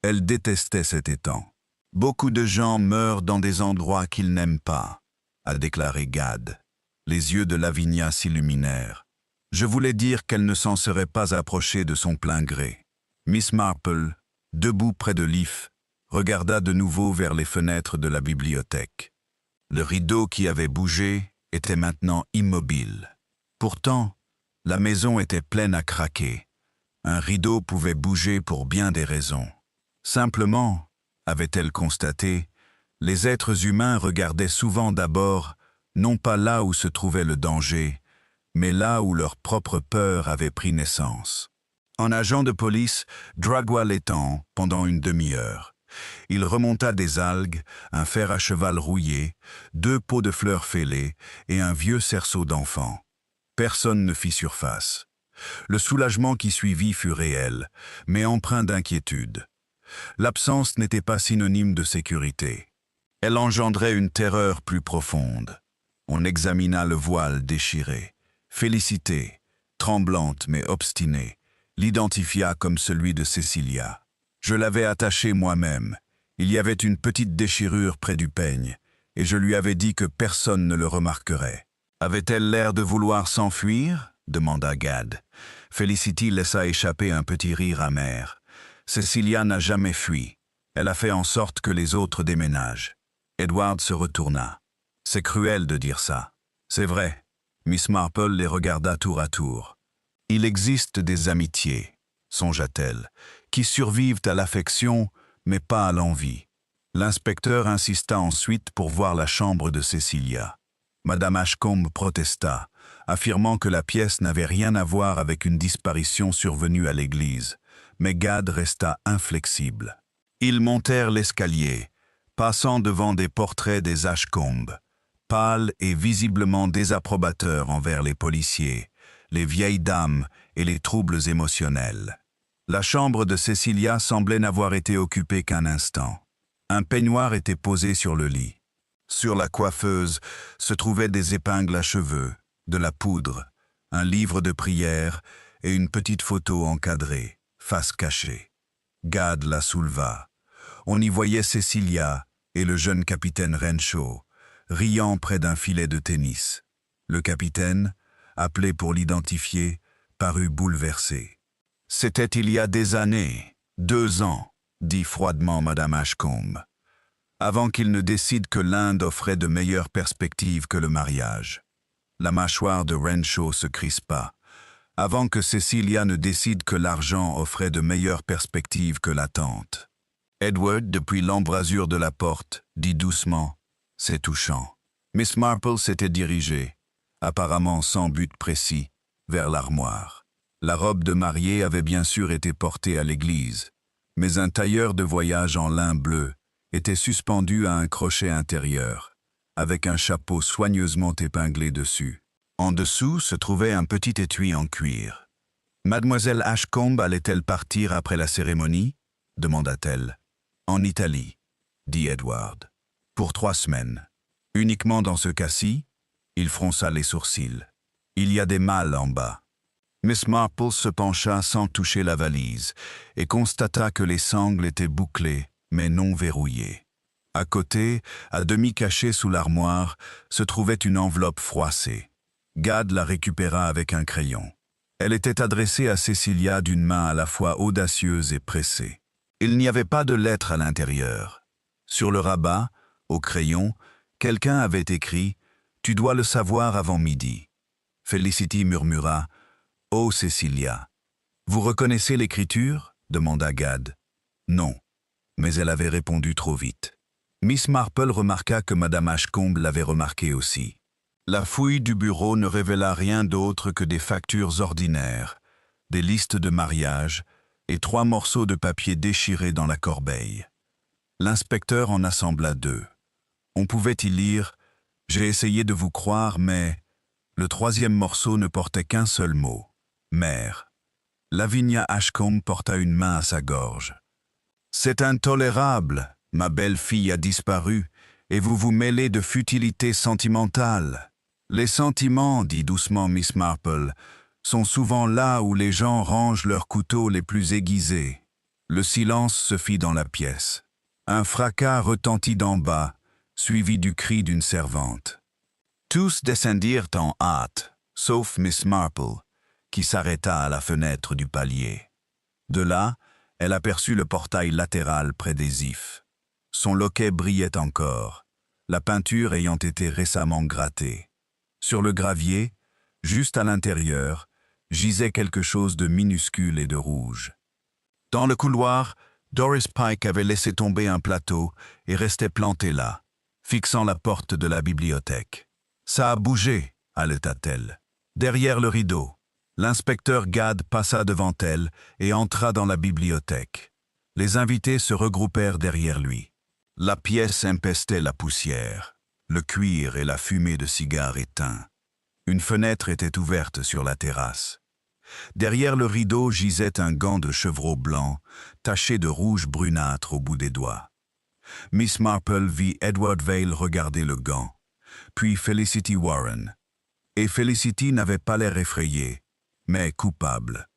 Elle détestait cet étang. Beaucoup de gens meurent dans des endroits qu'ils n'aiment pas, » a déclaré Gad. Les yeux de Lavinia s'illuminèrent. Je voulais dire qu'elle ne s'en serait pas approchée de son plein gré. Miss Marple, debout près de l'if, regarda de nouveau vers les fenêtres de la bibliothèque. Le rideau qui avait bougé était maintenant immobile. Pourtant, la maison était pleine à craquer. Un rideau pouvait bouger pour bien des raisons. Simplement, avait-elle constaté, les êtres humains regardaient souvent d'abord, non pas là où se trouvait le danger, mais là où leur propre peur avait pris naissance. Un agent de police dragoua l'étang pendant une demi-heure. Il remonta des algues, un fer à cheval rouillé, 2 pots de fleurs fêlées et un vieux cerceau d'enfant. Personne ne fit surface. Le soulagement qui suivit fut réel, mais empreint d'inquiétude. L'absence n'était pas synonyme de sécurité. Elle engendrait une terreur plus profonde. On examina le voile déchiré. Félicité, tremblante mais obstinée, l'identifia comme celui de Cecilia. Je l'avais attaché moi-même. Il y avait une petite déchirure près du peigne, et je lui avais dit que personne ne le remarquerait. Avait-elle l'air de vouloir s'enfuir ? Demanda Gad. Felicity laissa échapper un petit rire amer. Cecilia n'a jamais fui. Elle a fait en sorte que les autres déménagent. Edward se retourna. C'est cruel de dire ça. C'est vrai. Miss Marple les regarda tour à tour. Il existe des amitiés, songea-t-elle, qui survivent à l'affection, mais pas à l'envie. L'inspecteur insista ensuite pour voir la chambre de Cecilia. Madame Ashcombe protesta, affirmant que la pièce n'avait rien à voir avec une disparition survenue à l'église, mais Gad resta inflexible. Ils montèrent l'escalier, passant devant des portraits des Ashcombe, pâles et visiblement désapprobateurs envers les policiers, les vieilles dames et les troubles émotionnels. La chambre de Cecilia semblait n'avoir été occupée qu'un instant. Un peignoir était posé sur le lit. Sur la coiffeuse se trouvaient des épingles à cheveux, de la poudre, un livre de prière et une petite photo encadrée, face cachée. Gad la souleva. On y voyait Cecilia et le jeune capitaine Renshaw, riant près d'un filet de tennis. Le capitaine, appelé pour l'identifier, parut bouleversé. « C'était il y a des années, 2 ans, dit froidement Madame Ashcombe, avant qu'il ne décide que l'Inde offrait de meilleures perspectives que le mariage. » La mâchoire de Renshaw se crispa. Avant que Cecilia ne décide que l'argent offrait de meilleures perspectives que l'attente. Edward, depuis l'embrasure de la porte, dit doucement « C'est touchant ». Miss Marple s'était dirigée, apparemment sans but précis, vers l'armoire. La robe de mariée avait bien sûr été portée à l'église, mais un tailleur de voyage en lin bleu était suspendu à un crochet intérieur, avec un chapeau soigneusement épinglé dessus. En dessous se trouvait un petit étui en cuir. « Mademoiselle Ashcombe allait-elle partir après la cérémonie » demanda-t-elle. « En Italie, » dit Edward. « Pour 3 semaines. Uniquement dans ce cas-ci » Il fronça les sourcils. « Il y a des malles en bas. » Miss Marple se pencha sans toucher la valise et constata que les sangles étaient bouclées, mais non verrouillées. À côté, à demi cachée sous l'armoire, se trouvait une enveloppe froissée. Gad la récupéra avec un crayon. Elle était adressée à Cecilia d'une main à la fois audacieuse et pressée. Il n'y avait pas de lettre à l'intérieur. Sur le rabat, au crayon, quelqu'un avait écrit « Tu dois le savoir avant midi ». Felicity murmura « Oh, Cecilia, vous reconnaissez l'écriture » demanda Gad. « Non », mais elle avait répondu trop vite. Miss Marple remarqua que Madame Ashcombe l'avait remarqué aussi. La fouille du bureau ne révéla rien d'autre que des factures ordinaires, des listes de mariage et 3 morceaux de papier déchirés dans la corbeille. L'inspecteur en assembla 2. On pouvait y lire « J'ai essayé de vous croire, mais… » Le 3e morceau ne portait qu'un seul mot « mère ». Lavinia Ashcombe porta une main à sa gorge. « C'est intolérable, ma belle-fille a disparu, et vous vous mêlez de futilités sentimentales. » Les sentiments, dit doucement Miss Marple, sont souvent là où les gens rangent leurs couteaux les plus aiguisés. Le silence se fit dans la pièce. Un fracas retentit d'en bas, suivi du cri d'une servante. Tous descendirent en hâte, sauf Miss Marple, qui s'arrêta à la fenêtre du palier. De là, elle aperçut le portail latéral près des ifs. Son loquet brillait encore, la peinture ayant été récemment grattée. Sur le gravier, juste à l'intérieur, gisait quelque chose de minuscule et de rouge. Dans le couloir, Doris Pike avait laissé tomber un plateau et restait plantée là, fixant la porte de la bibliothèque. « Ça a bougé » haleta-t-elle. Derrière le rideau, l'inspecteur Gad passa devant elle et entra dans la bibliothèque. Les invités se regroupèrent derrière lui. La pièce empestait la poussière, le cuir et la fumée de cigares éteints. Une fenêtre était ouverte sur la terrasse. Derrière le rideau gisait un gant de chevreau blanc, taché de rouge brunâtre au bout des doigts. Miss Marple vit Edward Vail regarder le gant, puis Felicity Warren. Et Felicity n'avait pas l'air effrayée, mais coupable.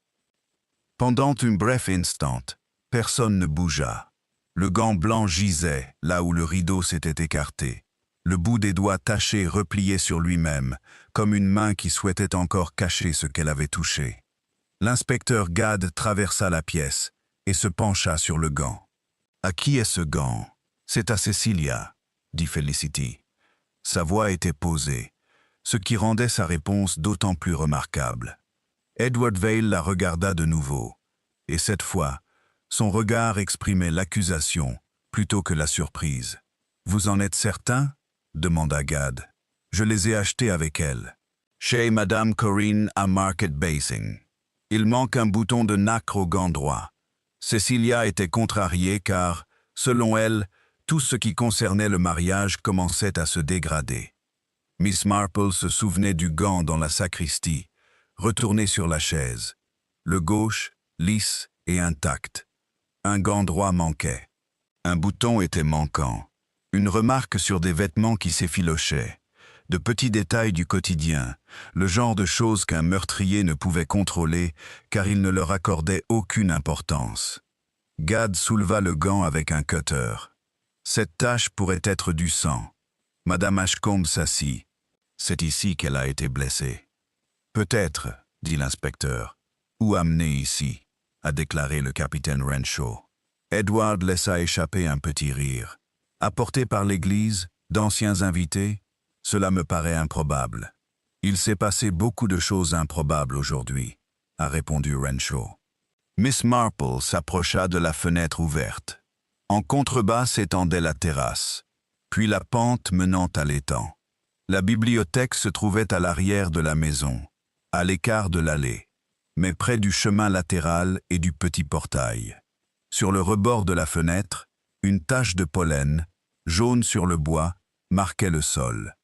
Pendant un bref instant, personne ne bougea. Le gant blanc gisait là où le rideau s'était écarté. Le bout des doigts tachés replié sur lui-même, comme une main qui souhaitait encore cacher ce qu'elle avait touché. L'inspecteur Gad traversa la pièce et se pencha sur le gant. « À qui est ce gant ?»« C'est à Cecilia, » dit Felicity. Sa voix était posée, ce qui rendait sa réponse d'autant plus remarquable. Edward Vail la regarda de nouveau, et cette fois, son regard exprimait l'accusation plutôt que la surprise. « Vous en êtes certain ?» demanda Gad. « Je les ai achetés avec elle. Chez Madame Corinne à Market Basing. Il manque un bouton de nacre au gant droit. Cecilia était contrariée car, Selon elle, tout ce qui concernait le mariage commençait à se dégrader. Miss Marple se souvenait du gant dans la sacristie, retourné sur la chaise. Le gauche, lisse et intact. Un gant droit manquait. Un bouton était manquant. Une remarque sur des vêtements qui s'effilochaient. De petits détails du quotidien, le genre de choses qu'un meurtrier ne pouvait contrôler car il ne leur accordait aucune importance. Gad souleva le gant avec un cutter. Cette tache pourrait être du sang. Madame Ashcombe s'assit. C'est ici qu'elle a été blessée. Peut-être, dit l'inspecteur. Ou amenée ici, a déclaré le capitaine Renshaw. Edward laissa échapper un petit rire. Apporté par l'église, d'anciens invités, cela me paraît improbable. Il s'est passé beaucoup de choses improbables aujourd'hui, a répondu Renshaw. Miss Marple s'approcha de la fenêtre ouverte. En contrebas s'étendait la terrasse, puis la pente menant à l'étang. La bibliothèque se trouvait à l'arrière de la maison, à l'écart de l'allée, mais près du chemin latéral et du petit portail. Sur le rebord de la fenêtre, une tache de pollen, jaune sur le bois, marquait le sol.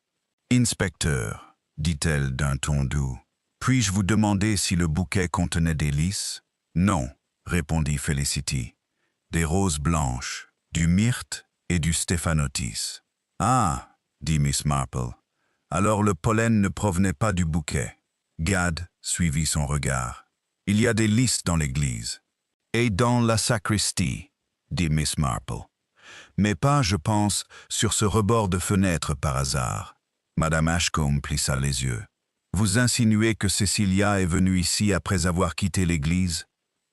« Inspecteur, dit-elle d'un ton doux, puis-je vous demander si le bouquet contenait des lys? »« Non, répondit Felicity. Des roses blanches, du myrte et du stéphanotis. »« Ah, dit Miss Marple. Alors le pollen ne provenait pas du bouquet. » Gad suivit son regard. « Il y a des lys dans l'église. »« Et dans la sacristie, dit Miss Marple. Mais pas, je pense, sur ce rebord de fenêtre par hasard. » Madame Ashcombe plissa les yeux. « Vous insinuez que Cecilia est venue ici après avoir quitté l'église?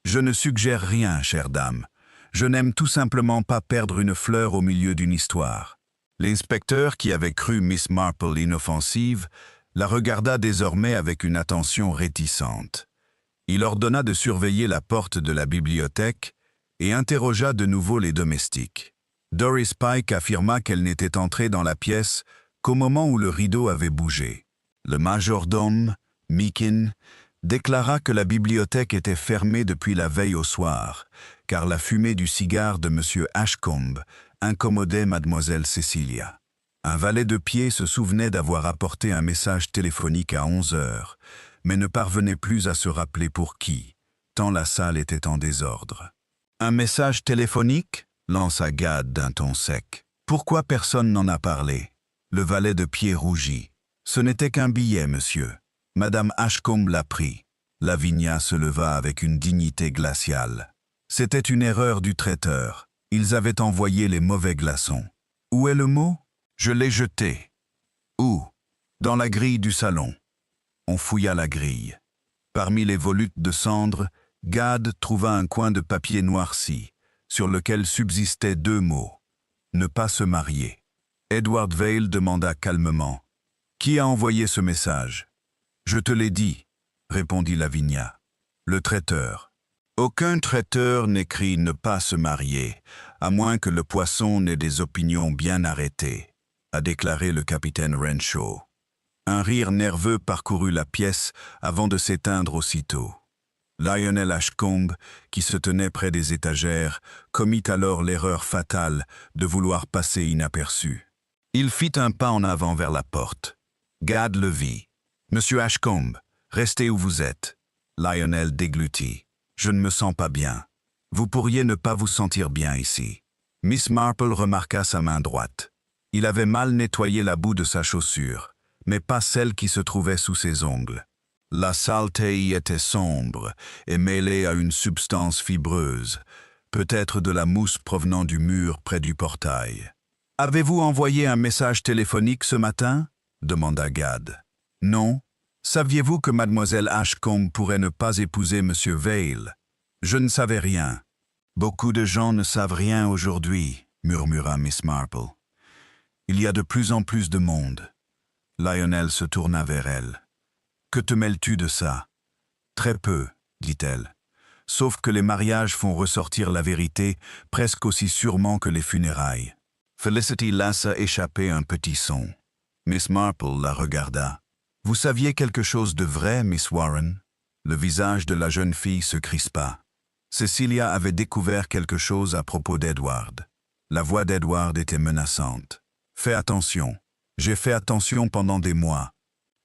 Je ne suggère rien, chère dame. Je n'aime tout simplement pas perdre une fleur au milieu d'une histoire. » L'inspecteur, qui avait cru Miss Marple inoffensive, la regarda désormais avec une attention réticente. Il ordonna de surveiller la porte de la bibliothèque et interrogea de nouveau les domestiques. Doris Pike affirma qu'elle n'était entrée dans la pièce qu'au moment où le rideau avait bougé. Le majordome, Meakin, déclara que la bibliothèque était fermée depuis la veille au soir, car la fumée du cigare de M. Ashcombe incommodait mademoiselle Cecilia. Un valet de pied se souvenait d'avoir apporté un message téléphonique à 11 heures, mais ne parvenait plus à se rappeler pour qui, tant la salle était en désordre. « Un message téléphonique ?» lança Gad d'un ton sec. « Pourquoi personne n'en a parlé ?» Le valet de pied rougit. « Ce n'était qu'un billet, monsieur. Madame Ashcombe l'a pris. » Lavinia se leva avec une dignité glaciale. « C'était une erreur du traiteur. Ils avaient envoyé les mauvais glaçons. »« Où est le mot ? » ?»« Je l'ai jeté. »« Où ? » ?»« Dans la grille du salon. » On fouilla la grille. Parmi les volutes de cendres, Gad trouva un coin de papier noirci, sur lequel subsistaient 2 mots. « Ne pas se marier. » Edward Vail demanda calmement. « Qui a envoyé ce message ?»« Je te l'ai dit, » répondit Lavinia. « Le traiteur. »« Aucun traiteur n'écrit « ne pas se marier », à moins que le poisson n'ait des opinions bien arrêtées, a déclaré le capitaine Renshaw. Un rire nerveux parcourut la pièce avant de s'éteindre aussitôt. Lionel Ashcombe, qui se tenait près des étagères, commit alors l'erreur fatale de vouloir passer inaperçu. Il fit un pas en avant vers la porte. Gad le vit. « Monsieur Ashcombe, restez où vous êtes. » Lionel déglutit. « Je ne me sens pas bien. Vous pourriez ne pas vous sentir bien ici. » Miss Marple remarqua sa main droite. Il avait mal nettoyé la boue de sa chaussure, mais pas celle qui se trouvait sous ses ongles. La saleté y était sombre et mêlée à une substance fibreuse, peut-être de la mousse provenant du mur près du portail. « Avez-vous envoyé un message téléphonique ce matin ?» demanda Gad. « Non. Saviez-vous que mademoiselle Ashcombe pourrait ne pas épouser monsieur Vail ? Je ne savais rien. »« Beaucoup de gens ne savent rien aujourd'hui, » murmura Miss Marple. « Il y a de plus en plus de monde. » Lionel se tourna vers elle. « Que te mêles-tu de ça ?»« Très peu, » dit-elle. « Sauf que les mariages font ressortir la vérité presque aussi sûrement que les funérailles. » Felicity laissa échapper un petit son. Miss Marple la regarda. « Vous saviez quelque chose de vrai, Miss Warren ?» Le visage de la jeune fille se crispa. Cecilia avait découvert quelque chose à propos d'Edward. La voix d'Edward était menaçante. « Fais attention. J'ai fait attention pendant des mois. »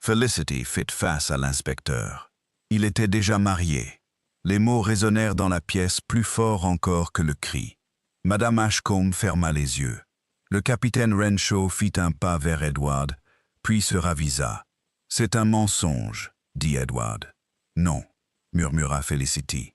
Felicity fit face à l'inspecteur. Il était déjà marié. Les mots résonnèrent dans la pièce plus fort encore que le cri. Madame Ashcombe ferma les yeux. Le capitaine Renshaw fit un pas vers Edward, puis se ravisa. « C'est un mensonge, » dit Edward. « Non, » murmura Felicity.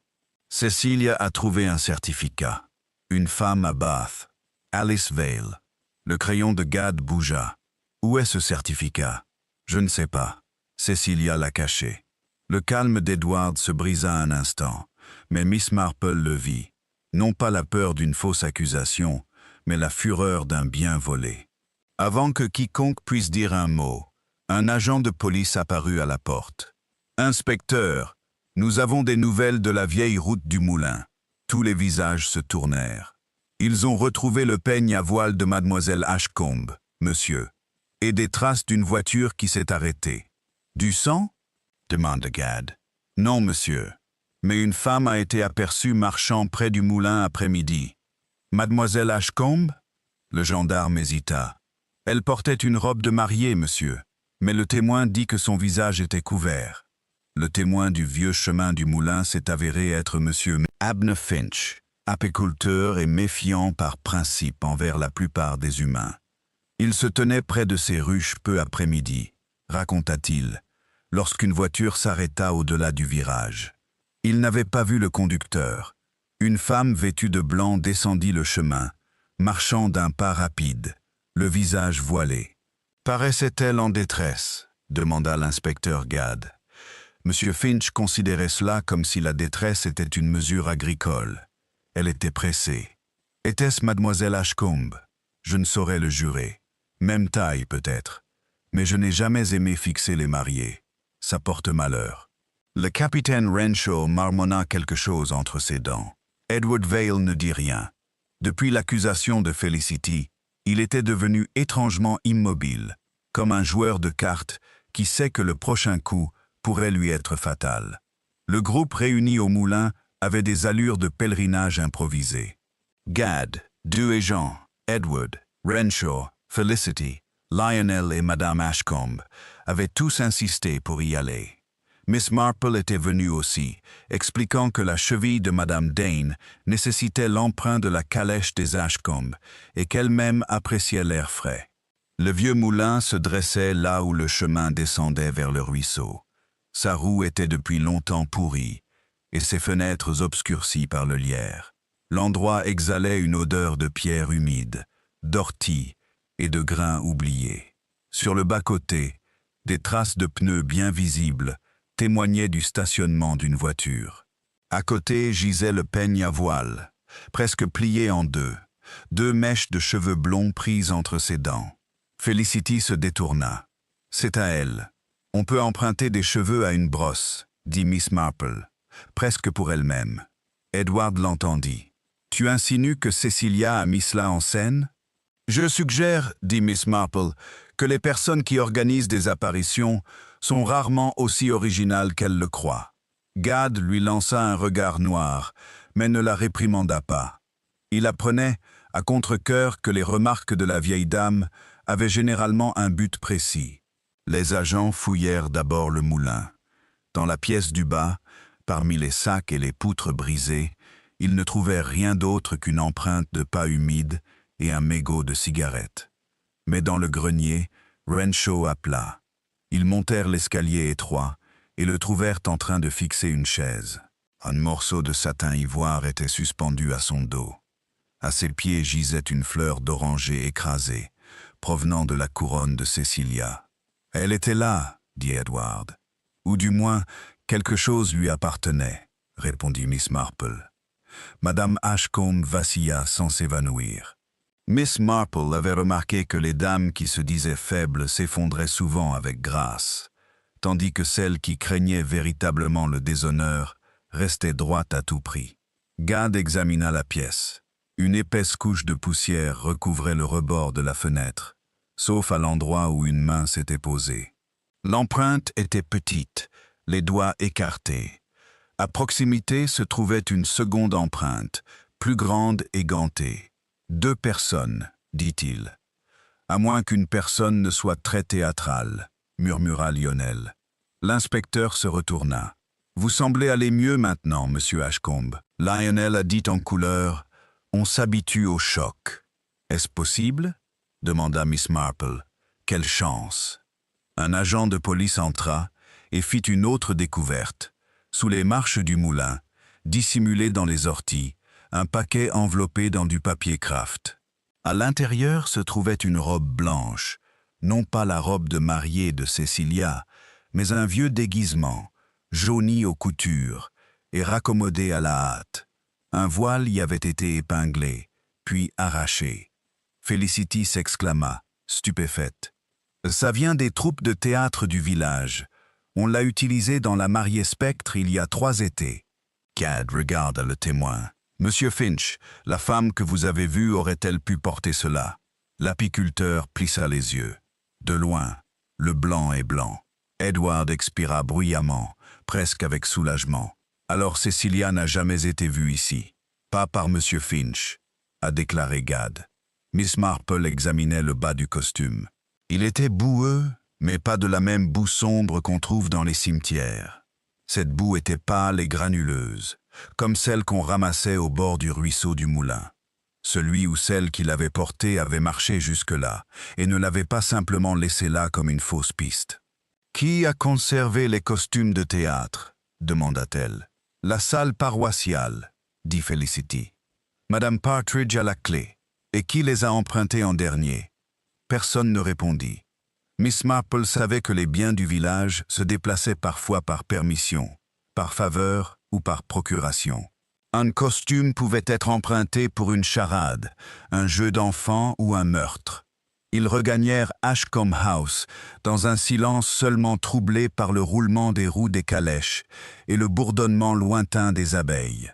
Cecilia a trouvé un certificat. Une femme à Bath. Alice Vale. Le crayon de Gad bougea. Où est ce certificat? Je ne sais pas. Cecilia l'a caché. Le calme d'Edward se brisa un instant, mais Miss Marple le vit. Non pas la peur d'une fausse accusation, mais la fureur d'un bien volé. Avant que quiconque puisse dire un mot, un agent de police apparut à la porte. « Inspecteur, nous avons des nouvelles de la vieille route du moulin. » Tous les visages se tournèrent. « Ils ont retrouvé le peigne à voile de mademoiselle Ashcombe, monsieur, et des traces d'une voiture qui s'est arrêtée. »« Du sang ?» demanda Gad. « Non, monsieur, mais une femme a été aperçue marchant près du moulin après-midi. »« Mademoiselle Ashcombe ?» Le gendarme hésita. « Elle portait une robe de mariée, monsieur, mais le témoin dit que son visage était couvert. » Le témoin du vieux chemin du moulin s'est avéré être monsieur Abner Finch, apiculteur et méfiant par principe envers la plupart des humains. Il se tenait près de ses ruches peu après-midi, raconta-t-il, lorsqu'une voiture s'arrêta au-delà du virage. Il n'avait pas vu le conducteur. Une femme vêtue de blanc descendit le chemin, marchant d'un pas rapide, le visage voilé. « Paraissait-elle en détresse ?» demanda l'inspecteur Gad. Monsieur Finch considérait cela comme si la détresse était une mesure agricole. Elle était pressée. Était-ce mademoiselle Ashcombe? Je ne saurais le jurer. Même taille peut-être. Mais je n'ai jamais aimé fixer les mariés. Ça porte malheur. Le capitaine Renshaw marmonna quelque chose entre ses dents. Edward Vale ne dit rien. Depuis l'accusation de Felicity, il était devenu étrangement immobile, comme un joueur de cartes qui sait que le prochain coup pourrait lui être fatal. Le groupe réuni au moulin avait des allures de pèlerinage improvisé. Gad, Dew et Jean, Edward, Renshaw, Felicity, Lionel et Madame Ashcombe avaient tous insisté pour y aller. Miss Marple était venue aussi, expliquant que la cheville de Madame Dane nécessitait l'emprunt de la calèche des Ashcombe et qu'elle-même appréciait l'air frais. Le vieux moulin se dressait là où le chemin descendait vers le ruisseau. Sa roue était depuis longtemps pourrie et ses fenêtres obscurcies par le lierre. L'endroit exhalait une odeur de pierre humide, d'ortie et de grains oubliés. Sur le bas-côté, des traces de pneus bien visibles témoignaient du stationnement d'une voiture. À côté gisait le peigne à voile, presque plié en deux mèches de cheveux blonds prises entre ses dents. Felicity se détourna. « C'est à elle. On peut emprunter des cheveux à une brosse, » dit Miss Marple, presque pour elle-même. Edward l'entendit. « Tu insinues que Cecilia a mis cela en scène ?»« Je suggère, » dit Miss Marple, « que les personnes qui organisent des apparitions sont rarement aussi originales qu'elles le croient. » Gad lui lança un regard noir, mais ne la réprimanda pas. Il apprenait, à contre-cœur, que les remarques de la vieille dame avaient généralement un but précis. Les agents fouillèrent d'abord le moulin. Dans la pièce du bas, parmi les sacs et les poutres brisées, ils ne trouvèrent rien d'autre qu'une empreinte de pas humide et un mégot de cigarette. Mais dans le grenier, Renshaw appela. Ils montèrent l'escalier étroit et le trouvèrent en train de fixer une chaise. Un morceau de satin ivoire était suspendu à son dos. À ses pieds gisait une fleur d'oranger écrasée, provenant de la couronne de Cecilia. « Elle était là, » dit Edward. « Ou du moins, quelque chose lui appartenait, » répondit Miss Marple. Madame Ashcombe vacilla sans s'évanouir. Miss Marple avait remarqué que les dames qui se disaient faibles s'effondraient souvent avec grâce, tandis que celles qui craignaient véritablement le déshonneur restaient droites à tout prix. Gad examina la pièce. Une épaisse couche de poussière recouvrait le rebord de la fenêtre, sauf à l'endroit où une main s'était posée. L'empreinte était petite, les doigts écartés. À proximité se trouvait une seconde empreinte, plus grande et gantée. 2 personnes, dit-il. À moins qu'une personne ne soit très théâtrale, murmura Lionel. L'inspecteur se retourna. Vous semblez aller mieux maintenant, monsieur Ashcombe. Lionel a dit en couleur. On s'habitue au choc. Est-ce possible? Demanda Miss Marple. Quelle chance! Un agent de police entra et fit une autre découverte. Sous les marches du moulin, dissimulé dans les orties, un paquet enveloppé dans du papier kraft. À l'intérieur se trouvait une robe blanche, non pas la robe de mariée de Cecilia, mais un vieux déguisement, jauni aux coutures et raccommodé à la hâte. Un voile y avait été épinglé, puis arraché. Felicity s'exclama, stupéfaite. « Ça vient des troupes de théâtre du village. On l'a utilisé dans La mariée spectre il y a 3 étés. » Gad regarda le témoin. « Monsieur Finch, la femme que vous avez vue aurait-elle pu porter cela ?» L'apiculteur plissa les yeux. De loin, le blanc est blanc. Edward expira bruyamment, presque avec soulagement. « Alors Cecilia n'a jamais été vue ici. Pas par Monsieur Finch, » a déclaré Gad. Miss Marple examinait le bas du costume. Il était boueux, mais pas de la même boue sombre qu'on trouve dans les cimetières. Cette boue était pâle et granuleuse, comme celle qu'on ramassait au bord du ruisseau du moulin. Celui ou celle qui l'avait portée avait marché jusque-là et ne l'avait pas simplement laissé là comme une fausse piste. « Qui a conservé les costumes de théâtre ?» demanda-t-elle. « La salle paroissiale, » dit Felicity. « Madame Partridge a la clé. Et qui les a empruntés en dernier ?» Personne ne répondit. Miss Marple savait que les biens du village se déplaçaient parfois par permission, par faveur ou par procuration. Un costume pouvait être emprunté pour une charade, un jeu d'enfant ou un meurtre. Ils regagnèrent Ashcombe House dans un silence seulement troublé par le roulement des roues des calèches et le bourdonnement lointain des abeilles.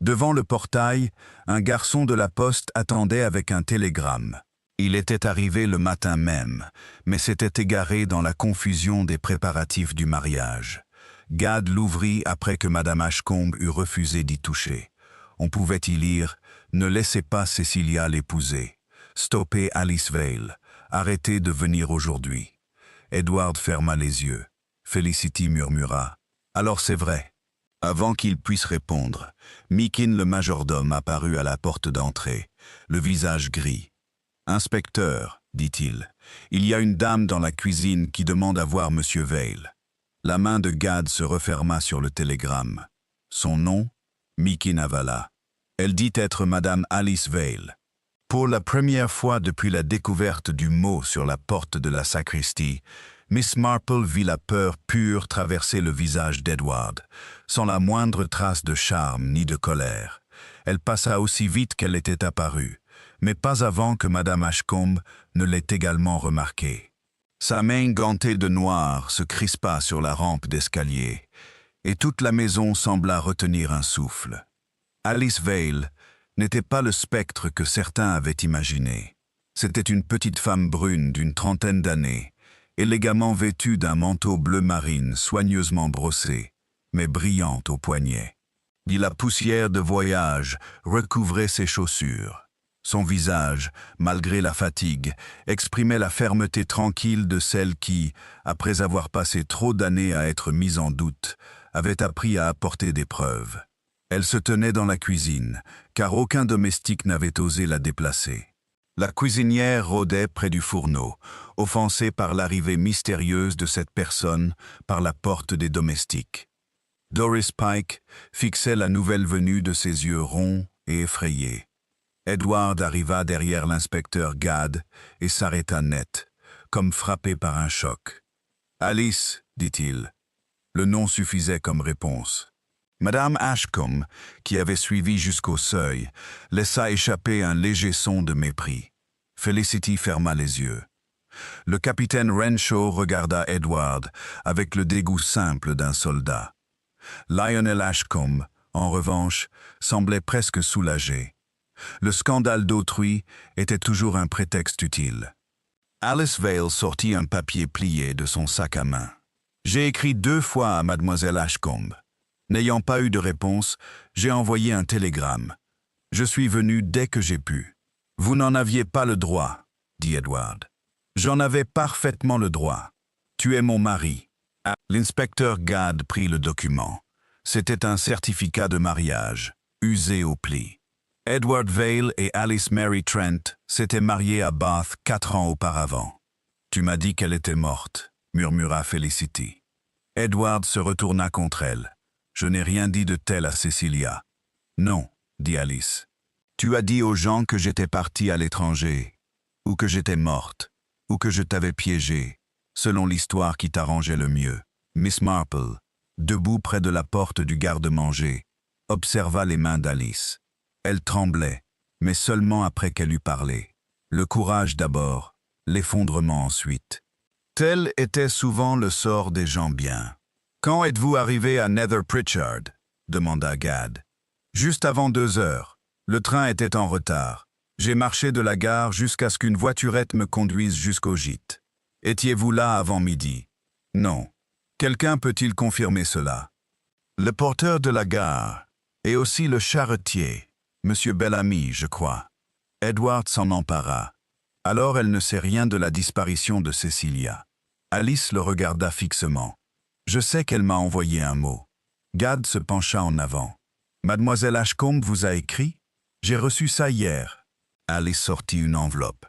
Devant le portail, un garçon de la poste attendait avec un télégramme. Il était arrivé le matin même, mais s'était égaré dans la confusion des préparatifs du mariage. Gad l'ouvrit après que Madame Ashcombe eut refusé d'y toucher. On pouvait y lire « Ne laissez pas Cecilia l'épouser. Stoppez Alice Vale. Arrêtez de venir aujourd'hui. » Edward ferma les yeux. Felicity murmura « Alors c'est vrai. » Avant qu'il puisse répondre, Meakin le majordome apparut à la porte d'entrée, le visage gris. « Inspecteur, dit-il, il y a une dame dans la cuisine qui demande à voir Monsieur Vale. » La main de Gad se referma sur le télégramme. Son nom, Meakin avala. Elle dit être Madame Alice Vale. Pour la première fois depuis la découverte du mot sur la porte de la sacristie, Miss Marple vit la peur pure traverser le visage d'Edward, sans la moindre trace de charme ni de colère. Elle passa aussi vite qu'elle était apparue, mais pas avant que Madame Ashcombe ne l'ait également remarqué. Sa main gantée de noir se crispa sur la rampe d'escalier, et toute la maison sembla retenir un souffle. Alice Vale n'était pas le spectre que certains avaient imaginé. C'était une petite femme brune d'une 30aine d'années, élégamment vêtue d'un manteau bleu marine soigneusement brossé, mais brillante aux poignets. La poussière de voyage recouvrait ses chaussures. Son visage, malgré la fatigue, exprimait la fermeté tranquille de celle qui, après avoir passé trop d'années à être mise en doute, avait appris à apporter des preuves. Elle se tenait dans la cuisine, car aucun domestique n'avait osé la déplacer. La cuisinière rôdait près du fourneau, offensée par l'arrivée mystérieuse de cette personne par la porte des domestiques. Doris Pike fixait la nouvelle venue de ses yeux ronds et effrayés. Edward arriva derrière l'inspecteur Gad et s'arrêta net, comme frappé par un choc. « Alice, dit-il. » Le nom suffisait comme réponse. Madame Ashcombe, qui avait suivi jusqu'au seuil, laissa échapper un léger son de mépris. Felicity ferma les yeux. Le capitaine Renshaw regarda Edward avec le dégoût simple d'un soldat. Lionel Ashcombe, en revanche, semblait presque soulagé. Le scandale d'autrui était toujours un prétexte utile. Alice Vale sortit un papier plié de son sac à main. « J'ai écrit 2 fois à mademoiselle Ashcombe. N'ayant pas eu de réponse, j'ai envoyé un télégramme. Je suis venu dès que j'ai pu. Vous n'en aviez pas le droit, dit Edward. J'en avais parfaitement le droit. Tu es mon mari. L'inspecteur Gadd prit le document. C'était un certificat de mariage, usé au pli. Edward Vail et Alice Mary Trent s'étaient mariés à Bath 4 ans auparavant. Tu m'as dit qu'elle était morte, murmura Felicity. Edward se retourna contre elle. Je n'ai rien dit de tel à Cecilia. Non, dit Alice. Tu as dit aux gens que j'étais partie à l'étranger, ou que j'étais morte, ou que je t'avais piégée, selon l'histoire qui t'arrangeait le mieux. Miss Marple, debout près de la porte du garde-manger, observa les mains d'Alice. Elle tremblait, mais seulement après qu'elle eut parlé. Le courage d'abord, l'effondrement ensuite. Tel était souvent le sort des gens bien. « Quand êtes-vous arrivé à Nether Pritchard » demanda Gadd. « Juste avant 2 heures. Le train était en retard. J'ai marché de la gare jusqu'à ce qu'une voiturette me conduise jusqu'au gîte. Étiez-vous là avant midi? Non. Quelqu'un peut-il confirmer cela? Le porteur de la gare, et aussi le charretier, Monsieur Bellamy, je crois. Edward s'en empara. Alors elle ne sait rien de la disparition de Cecilia. Alice le regarda fixement. Je sais qu'elle m'a envoyé un mot. Gadd se pencha en avant. Mademoiselle Ashcombe vous a écrit? J'ai reçu ça hier. Alice sortit une enveloppe.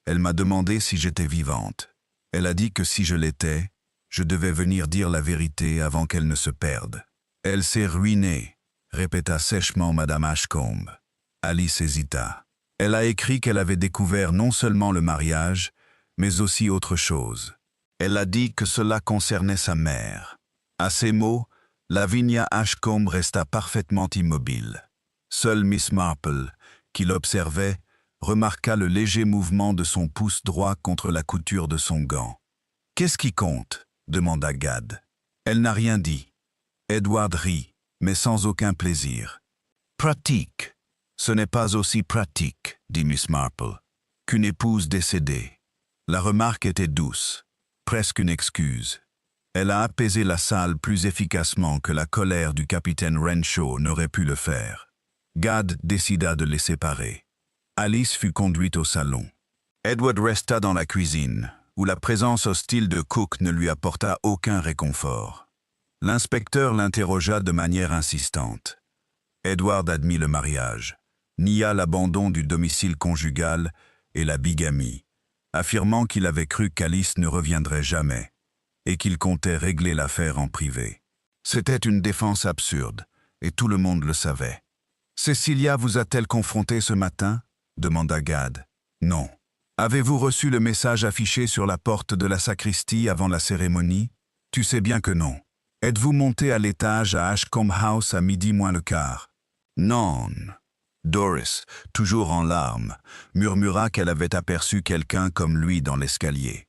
Elle m'a demandé si j'étais vivante. Elle a dit que si je l'étais, je devais venir dire la vérité avant qu'elle ne se perde. Elle s'est ruinée, répéta sèchement Madame Ashcombe. Alice hésita. Elle a écrit qu'elle avait découvert non seulement le mariage, mais aussi autre chose. Elle a dit que cela concernait sa mère. À ces mots, Lavinia Ashcombe resta parfaitement immobile. Seule Miss Marple, qui l'observait, remarqua le léger mouvement de son pouce droit contre la couture de son gant. « Qu'est-ce qui compte » demanda Gadd. Elle n'a rien dit. Edward rit, mais sans aucun plaisir. « Pratique. Ce n'est pas aussi pratique, dit Miss Marple, qu'une épouse décédée. » La remarque était douce, presque une excuse. Elle a apaisé la salle plus efficacement que la colère du capitaine Renshaw n'aurait pu le faire. Gadd décida de les séparer. Alice fut conduite au salon. Edward resta dans la cuisine, où la présence hostile de Cook ne lui apporta aucun réconfort. L'inspecteur l'interrogea de manière insistante. Edward admit le mariage, nia l'abandon du domicile conjugal et la bigamie, affirmant qu'il avait cru qu'Alice ne reviendrait jamais et qu'il comptait régler l'affaire en privé. C'était une défense absurde, et tout le monde le savait. « Cecilia vous a-t-elle confronté ce matin » demanda Gadd. « Non. Avez-vous reçu le message affiché sur la porte de la sacristie avant la cérémonie? Tu sais bien que non. Êtes-vous monté à l'étage à Ashcombe House à midi moins le quart? » Non. Doris, toujours en larmes, murmura qu'elle avait aperçu quelqu'un comme lui dans l'escalier.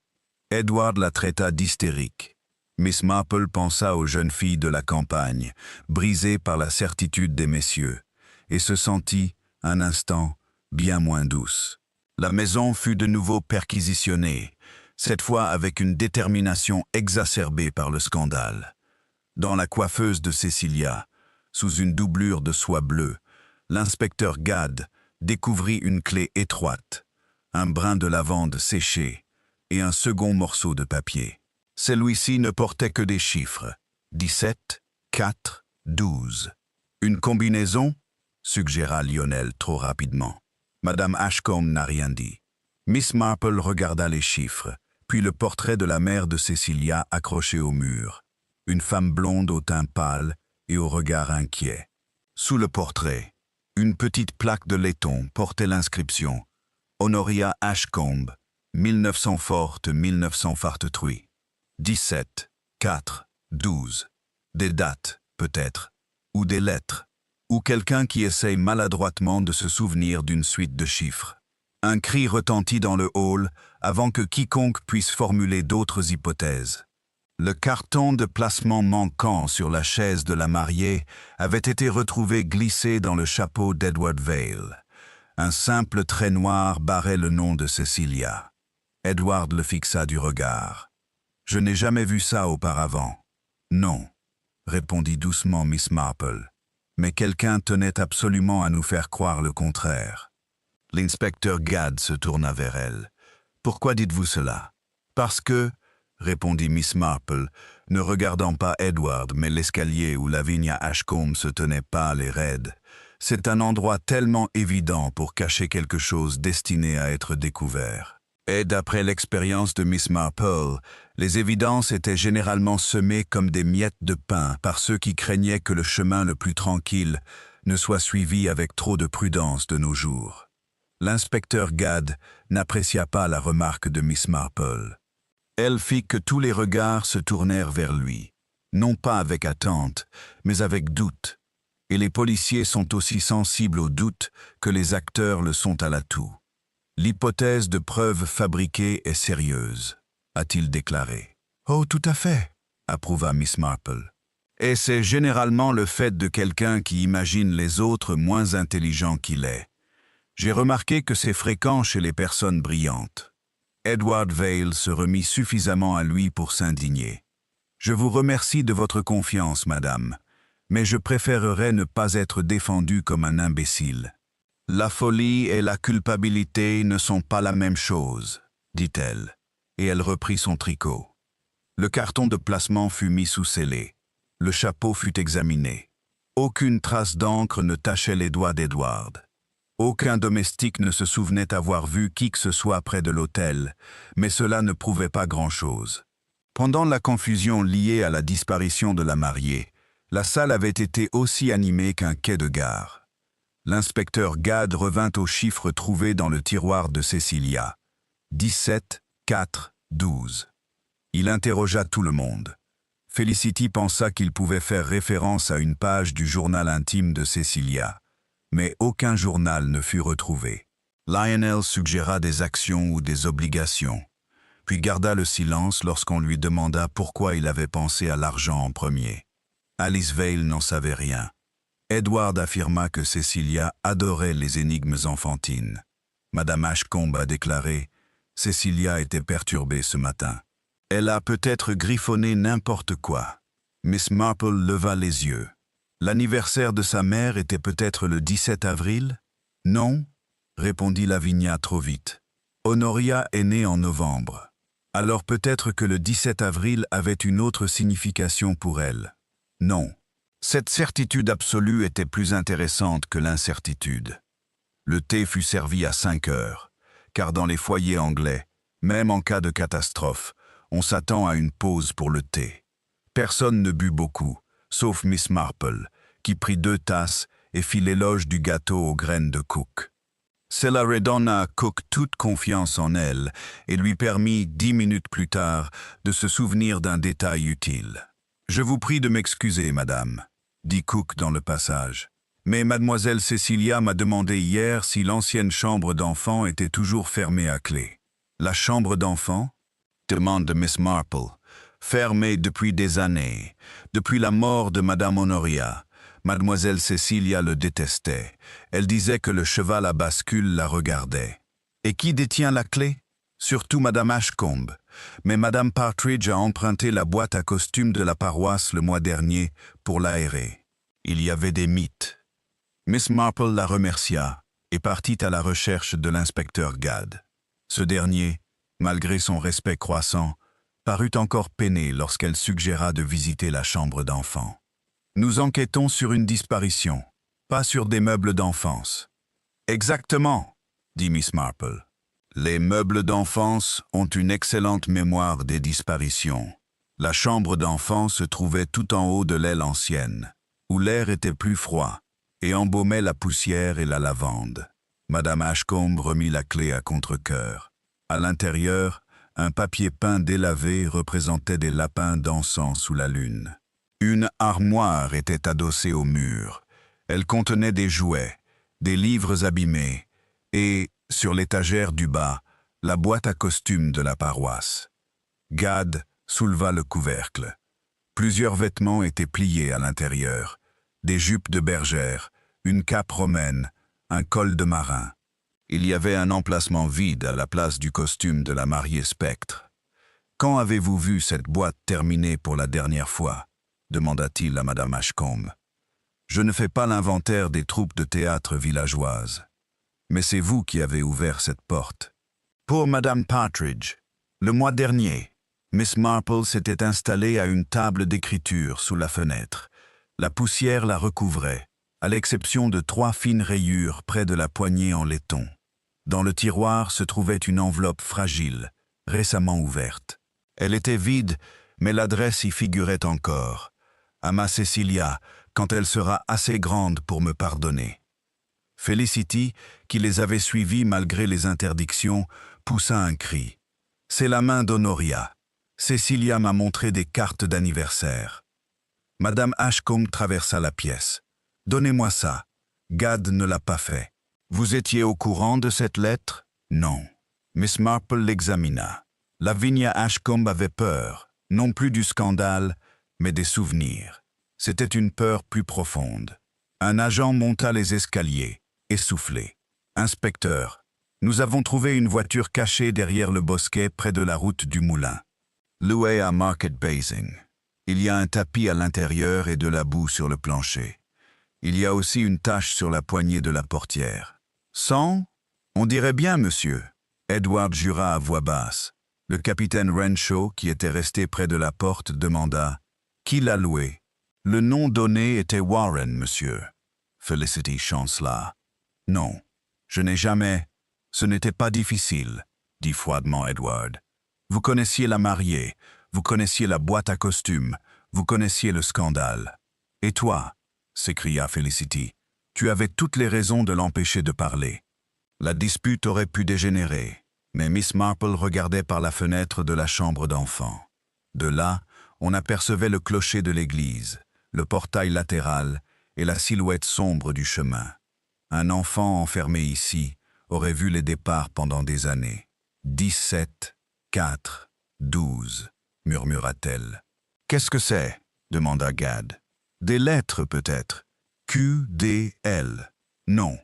Edward la traita d'hystérique. Miss Marple pensa aux jeunes filles de la campagne, brisées par la certitude des messieurs, et se sentit, un instant, bien moins douce. La maison fut de nouveau perquisitionnée, cette fois avec une détermination exacerbée par le scandale. Dans la coiffeuse de Cecilia, sous une doublure de soie bleue, l'inspecteur Gadd découvrit une clé étroite, un brin de lavande séché et un second morceau de papier. Celui-ci ne portait que des chiffres, 17, 4, 12. Une combinaison, suggéra Lionel trop rapidement. Madame Ashcombe n'a rien dit. Miss Marple regarda les chiffres, puis le portrait de la mère de Cecilia accroché au mur. Une femme blonde au teint pâle et au regard inquiet. Sous le portrait, une petite plaque de laiton portait l'inscription « Honoria Ashcombe, 1900 forte, 1900 fartetruy. 17, 4, 12. » Des dates, peut-être, ou des lettres, ou quelqu'un qui essaye maladroitement de se souvenir d'une suite de chiffres. Un cri retentit dans le hall avant que quiconque puisse formuler d'autres hypothèses. Le carton de placement manquant sur la chaise de la mariée avait été retrouvé glissé dans le chapeau d'Edward Vail. Un simple trait noir barrait le nom de Cecilia. Edward le fixa du regard. « Je n'ai jamais vu ça auparavant. »« Non, » répondit doucement Miss Marple. « Mais quelqu'un tenait absolument à nous faire croire le contraire. » L'inspecteur Gadd se tourna vers elle. « Pourquoi dites-vous cela ?»« Parce que, » répondit Miss Marple, ne regardant pas Edward mais l'escalier où Lavinia Ashcombe se tenait pâle et raide. « C'est un endroit tellement évident pour cacher quelque chose destiné à être découvert. » Et d'après l'expérience de Miss Marple, les évidences étaient généralement semées comme des miettes de pain par ceux qui craignaient que le chemin le plus tranquille ne soit suivi avec trop de prudence de nos jours. L'inspecteur Gadd n'apprécia pas la remarque de Miss Marple. Elle fit que tous les regards se tournèrent vers lui, non pas avec attente, mais avec doute. Et les policiers sont aussi sensibles au doute que les acteurs le sont à l'atout. L'hypothèse de preuve fabriquée est sérieuse, a-t-il déclaré. « Oh, tout à fait, » approuva Miss Marple. « Et c'est généralement le fait de quelqu'un qui imagine les autres moins intelligents qu'il est. J'ai remarqué que c'est fréquent chez les personnes brillantes. » Edward Vail se remit suffisamment à lui pour s'indigner. « Je vous remercie de votre confiance, madame, mais je préférerais ne pas être défendu comme un imbécile. » « La folie et la culpabilité ne sont pas la même chose, » dit-elle, et elle reprit son tricot. Le carton de placement fut mis sous scellé. Le chapeau fut examiné. Aucune trace d'encre ne tachait les doigts d'Edward. Aucun domestique ne se souvenait avoir vu qui que ce soit près de l'hôtel, mais cela ne prouvait pas grand-chose. Pendant la confusion liée à la disparition de la mariée, la salle avait été aussi animée qu'un quai de gare. L'inspecteur Gadd revint aux chiffres trouvés dans le tiroir de Cecilia. 17, 4, 12. Il interrogea tout le monde. Felicity pensa qu'il pouvait faire référence à une page du journal intime de Cecilia, mais aucun journal ne fut retrouvé. Lionel suggéra des actions ou des obligations, puis garda le silence lorsqu'on lui demanda pourquoi il avait pensé à l'argent en premier. Alice Vail n'en savait rien. Edward affirma que Cecilia adorait les énigmes enfantines. Madame Ashcombe a déclaré « Cecilia était perturbée ce matin. Elle a peut-être griffonné n'importe quoi. » Miss Marple leva les yeux. L'anniversaire de sa mère était peut-être le 17 avril ? Non, répondit Lavinia trop vite. Honoria est née en novembre. Alors peut-être que le 17 avril avait une autre signification pour elle. Non. Cette certitude absolue était plus intéressante que l'incertitude. Le thé fut servi à 5 heures, car dans les foyers anglais, même en cas de catastrophe, on s'attend à une pause pour le thé. Personne ne but beaucoup, sauf Miss Marple, qui prit 2 tasses et fit l'éloge du gâteau aux graines de Cook. Cela redonna à Cook toute confiance en elle et lui permit, 10 minutes plus tard, de se souvenir d'un détail utile. « Je vous prie de m'excuser, madame, » dit Cook dans le passage. « Mais mademoiselle Cecilia m'a demandé hier si l'ancienne chambre d'enfant était toujours fermée à clé. »« La chambre d'enfant ?» demande Miss Marple. « Fermée depuis des années, depuis la mort de madame Honoria. Mademoiselle Cecilia le détestait. Elle disait que le cheval à bascule la regardait. Et qui détient la clé ? Surtout madame Ashcombe. Mais madame Partridge a emprunté la boîte à costumes de la paroisse le mois dernier pour l'aérer. Il y avait des mythes. » Miss Marple la remercia et partit à la recherche de l'inspecteur Gadd. Ce dernier, malgré son respect croissant, parut encore peiné lorsqu'elle suggéra de visiter la chambre d'enfant. « Nous enquêtons sur une disparition, pas sur des meubles d'enfance. »« Exactement, » dit Miss Marple. « Les meubles d'enfance ont une excellente mémoire des disparitions. La chambre d'enfant se trouvait tout en haut de l'aile ancienne, où l'air était plus froid et embaumait la poussière et la lavande. » Madame Ashcombe remit la clé à contre-cœur. À l'intérieur, un papier peint délavé représentait des lapins dansant sous la lune. Une armoire était adossée au mur. Elle contenait des jouets, des livres abîmés et, sur l'étagère du bas, la boîte à costumes de la paroisse. Gadd souleva le couvercle. Plusieurs vêtements étaient pliés à l'intérieur. Des jupes de bergère, une cape romaine, un col de marin. Il y avait un emplacement vide à la place du costume de la mariée spectre. « Quand avez-vous vu cette boîte terminée pour la dernière fois ?» demanda-t-il à madame Ashcombe. « Je ne fais pas l'inventaire des troupes de théâtre villageoises. » Mais c'est vous qui avez ouvert cette porte. Pour Madame Partridge, le mois dernier, Miss Marple s'était installée à une table d'écriture sous la fenêtre. La poussière la recouvrait, à l'exception de 3 fines rayures près de la poignée en laiton. Dans le tiroir se trouvait une enveloppe fragile, récemment ouverte. Elle était vide, mais l'adresse y figurait encore. À ma Cecilia, quand elle sera assez grande pour me pardonner. Felicity, qui les avait suivis malgré les interdictions, poussa un cri. C'est la main d'Honoria. Cecilia m'a montré des cartes d'anniversaire. Madame Ashcombe traversa la pièce. Donnez-moi ça. Gad ne l'a pas fait. Vous étiez au courant de cette lettre? Non. Miss Marple l'examina. Lavinia Ashcombe avait peur, non plus du scandale, mais des souvenirs. C'était une peur plus profonde. Un agent monta les escaliers, essoufflé. « Inspecteur, nous avons trouvé une voiture cachée derrière le bosquet près de la route du moulin. Louée à Market Basing. Il y a un tapis à l'intérieur et de la boue sur le plancher. Il y a aussi une tache sur la poignée de la portière. Sang? On dirait bien, monsieur. » Edward jura à voix basse. Le capitaine Renshaw, qui était resté près de la porte, demanda « Qui l'a loué ?» Le nom donné était Warren, monsieur. Felicity chancela. « Non, je n'ai jamais... » « Ce n'était pas difficile, » dit froidement Edward. « Vous connaissiez la mariée, vous connaissiez la boîte à costumes, vous connaissiez le scandale. Et toi, » s'écria Felicity, « tu avais toutes les raisons de l'empêcher de parler. La dispute aurait pu dégénérer, mais Miss Marple regardait par la fenêtre de la chambre d'enfant. De là, on apercevait le clocher de l'église, le portail latéral et la silhouette sombre du chemin. Un enfant enfermé ici aurait vu les départs pendant des années. 17, 4, 12, murmura-t-elle. Qu'est-ce que c'est? Demanda Gad. Des lettres peut-être. Q, D, L. Non.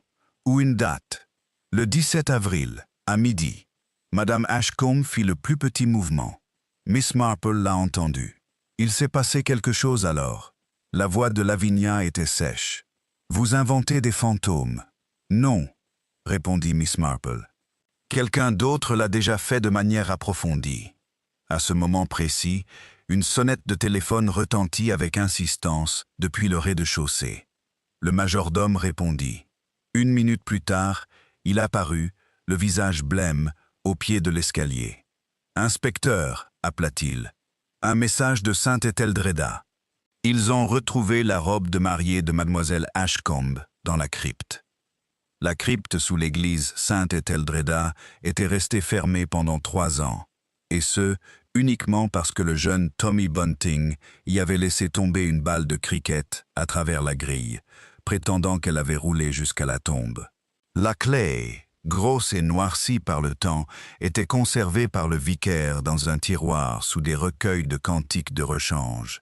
Ou une date. Le 17 avril, à midi. Madame Ashcombe fit le plus petit mouvement. Miss Marple l'a entendu. Il s'est passé quelque chose alors. La voix de Lavinia était sèche. Vous inventez des fantômes. Non, répondit Miss Marple. Quelqu'un d'autre l'a déjà fait de manière approfondie. À ce moment précis, une sonnette de téléphone retentit avec insistance depuis le rez-de-chaussée. Le majordome répondit. 1 minute plus tard, il apparut, le visage blême, au pied de l'escalier. « Inspecteur » appela-t-il. « Un message de Sainte-Etheldreda. Ils ont retrouvé la robe de mariée de mademoiselle Ashcombe dans la crypte. » La crypte sous l'église Sainte-Etheldreda était restée fermée pendant 3 ans, et ce, uniquement parce que le jeune Tommy Bunting y avait laissé tomber une balle de cricket à travers la grille, prétendant qu'elle avait roulé jusqu'à la tombe. La clé, grosse et noircie par le temps, était conservée par le vicaire dans un tiroir sous des recueils de cantiques de rechange.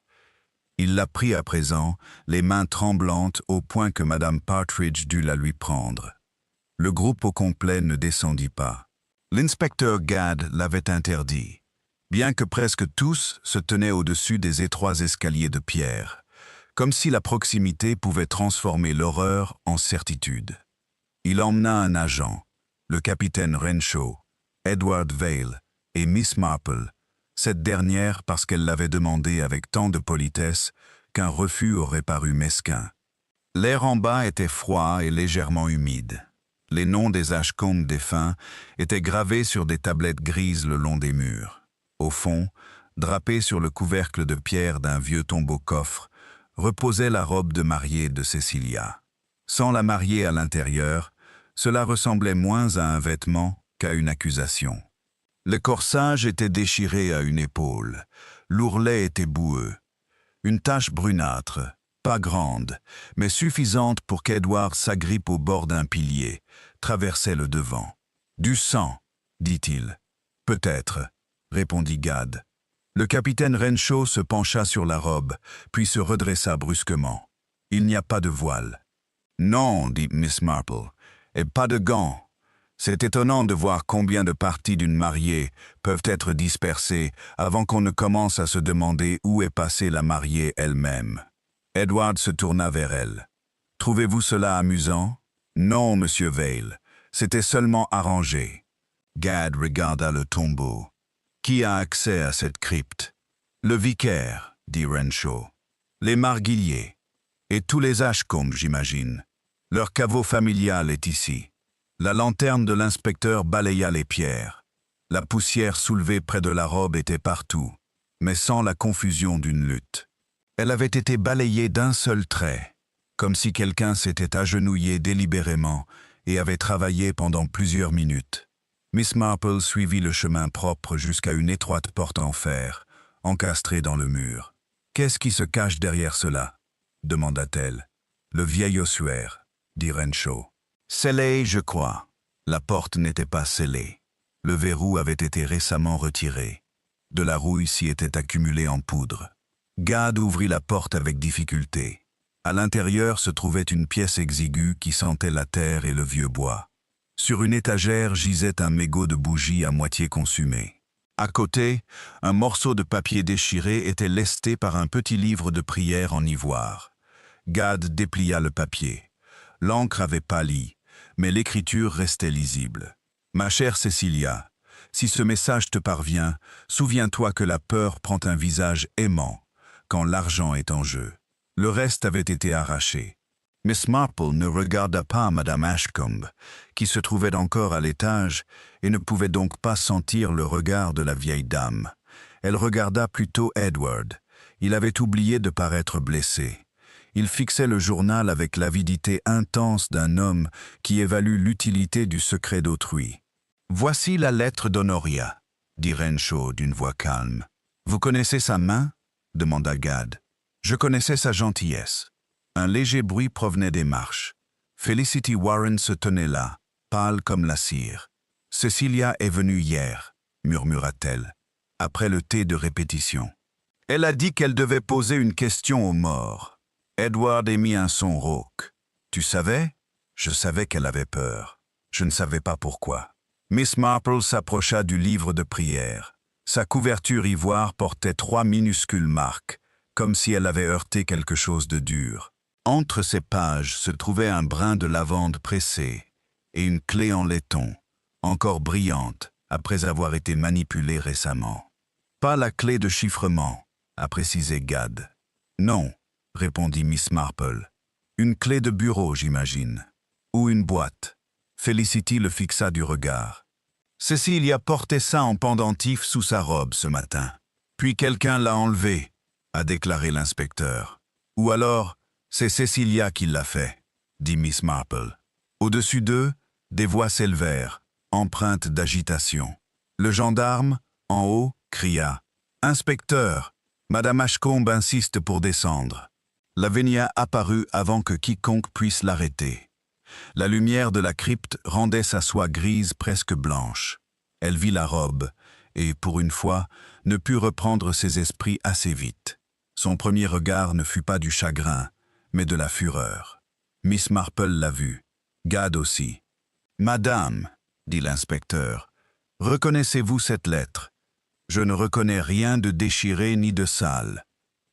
Il la prit à présent, les mains tremblantes au point que Madame Partridge dut la lui prendre. Le groupe au complet ne descendit pas. L'inspecteur Gad l'avait interdit, bien que presque tous se tenaient au-dessus des étroits escaliers de pierre, comme si la proximité pouvait transformer l'horreur en certitude. Il emmena un agent, le capitaine Renshaw, Edward Vail et Miss Marple, cette dernière parce qu'elle l'avait demandé avec tant de politesse qu'un refus aurait paru mesquin. L'air en bas était froid et légèrement humide. Les noms des Ashcombe défunts étaient gravés sur des tablettes grises le long des murs. Au fond, drapée sur le couvercle de pierre d'un vieux tombeau-coffre, reposait la robe de mariée de Cecilia. Sans la mariée à l'intérieur, cela ressemblait moins à un vêtement qu'à une accusation. Le corsage était déchiré à une épaule, l'ourlet était boueux. Une tache brunâtre, pas grande, mais suffisante pour qu'Edward s'agrippe au bord d'un pilier, traversait le devant. « Du sang, dit-il. « Peut-être, répondit Gad. Le capitaine Renshaw se pencha sur la robe, puis se redressa brusquement. « Il n'y a pas de voile. »« Non, dit Miss Marple, et pas de gants. C'est étonnant de voir combien de parties d'une mariée peuvent être dispersées avant qu'on ne commence à se demander où est passée la mariée elle-même. » Edward se tourna vers elle. « Trouvez-vous cela amusant? »« Non, monsieur Vail. C'était seulement arrangé. Gad regarda le tombeau. Qui a accès à cette crypte? Le vicaire, dit Renshaw. Les Marguilliers. Et tous les Ashcombe, j'imagine. Leur caveau familial est ici. La lanterne de l'inspecteur balaya les pierres. La poussière soulevée près de la robe était partout, mais sans la confusion d'une lutte. Elle avait été balayée d'un seul trait, comme si quelqu'un s'était agenouillé délibérément et avait travaillé pendant plusieurs minutes. Miss Marple suivit le chemin propre jusqu'à une étroite porte en fer, encastrée dans le mur. « Qu'est-ce qui se cache derrière cela » demanda-t-elle. « Le vieil ossuaire » dit Renshaw. « Scellé, je crois. » La porte n'était pas scellée. Le verrou avait été récemment retiré. De la rouille s'y était accumulée en poudre. Gad ouvrit la porte avec difficulté. À l'intérieur se trouvait une pièce exiguë qui sentait la terre et le vieux bois. Sur une étagère gisait un mégot de bougie à moitié consumé. À côté, un morceau de papier déchiré était lesté par un petit livre de prière en ivoire. Gad déplia le papier. L'encre avait pâli, mais l'écriture restait lisible. « Ma chère Cecilia, si ce message te parvient, souviens-toi que la peur prend un visage aimant quand l'argent est en jeu. » Le reste avait été arraché. Miss Marple ne regarda pas Madame Ashcombe, qui se trouvait encore à l'étage et ne pouvait donc pas sentir le regard de la vieille dame. Elle regarda plutôt Edward. Il avait oublié de paraître blessé. Il fixait le journal avec l'avidité intense d'un homme qui évalue l'utilité du secret d'autrui. « Voici la lettre d'Honoria, » dit Renshaw d'une voix calme. « Vous connaissez sa main » demanda Gad. « Je connaissais sa gentillesse. » Un léger bruit provenait des marches. Felicity Warren se tenait là, pâle comme la cire. « Cecilia est venue hier, » murmura-t-elle, après le thé de répétition. « Elle a dit qu'elle devait poser une question aux morts. » Edward émit un son rauque. « Tu savais » ? Je savais qu'elle avait peur. Je ne savais pas pourquoi. Miss Marple s'approcha du livre de prière. Sa couverture ivoire portait 3 minuscules marques, comme si elle avait heurté quelque chose de dur. Entre ces pages se trouvait un brin de lavande pressé et une clé en laiton, encore brillante après avoir été manipulée récemment. « Pas la clé de chiffrement » a précisé Gad. « Non » répondit Miss Marple. « Une clé de bureau, j'imagine. Ou une boîte. » Felicity le fixa du regard. « Cecilia portait ça en pendentif sous sa robe ce matin. Puis quelqu'un l'a enlevé, » a déclaré l'inspecteur. « Ou alors, c'est Cecilia qui l'a fait, » dit Miss Marple. Au-dessus d'eux, des voix s'élevèrent, empreintes d'agitation. Le gendarme, en haut, cria « Inspecteur, Madame Ashcombe insiste pour descendre. » Lavinia apparut avant que quiconque puisse l'arrêter. La lumière de la crypte rendait sa soie grise presque blanche. Elle vit la robe et, pour une fois, ne put reprendre ses esprits assez vite. Son premier regard ne fut pas du chagrin, mais de la fureur. Miss Marple l'a vue. Gad aussi. « Madame, » dit l'inspecteur, « reconnaissez-vous cette lettre? Je ne reconnais rien de déchiré ni de sale.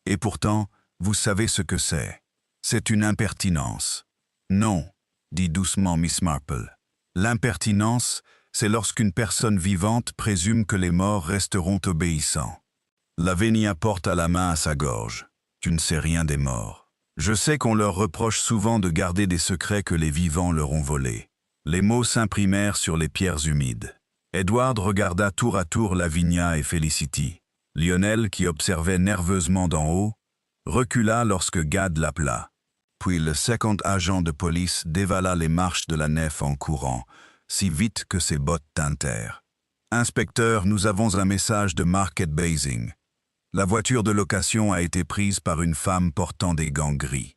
Et pourtant, vous savez ce que c'est. C'est une impertinence. » « Non, » dit doucement Miss Marple. « L'impertinence, c'est lorsqu'une personne vivante présume que les morts resteront obéissants. » Lavinia porta la main à sa gorge. « Tu ne sais rien des morts. Je sais qu'on leur reproche souvent de garder des secrets que les vivants leur ont volés. » Les mots s'imprimèrent sur les pierres humides. Edward regarda tour à tour Lavinia et Felicity. Lionel, qui observait nerveusement d'en haut, recula lorsque Gad l'appela. Puis le second agent de police dévala les marches de la nef en courant, si vite que ses bottes tintèrent. « Inspecteur, nous avons un message de Market Basing. La voiture de location a été prise par une femme portant des gants gris. »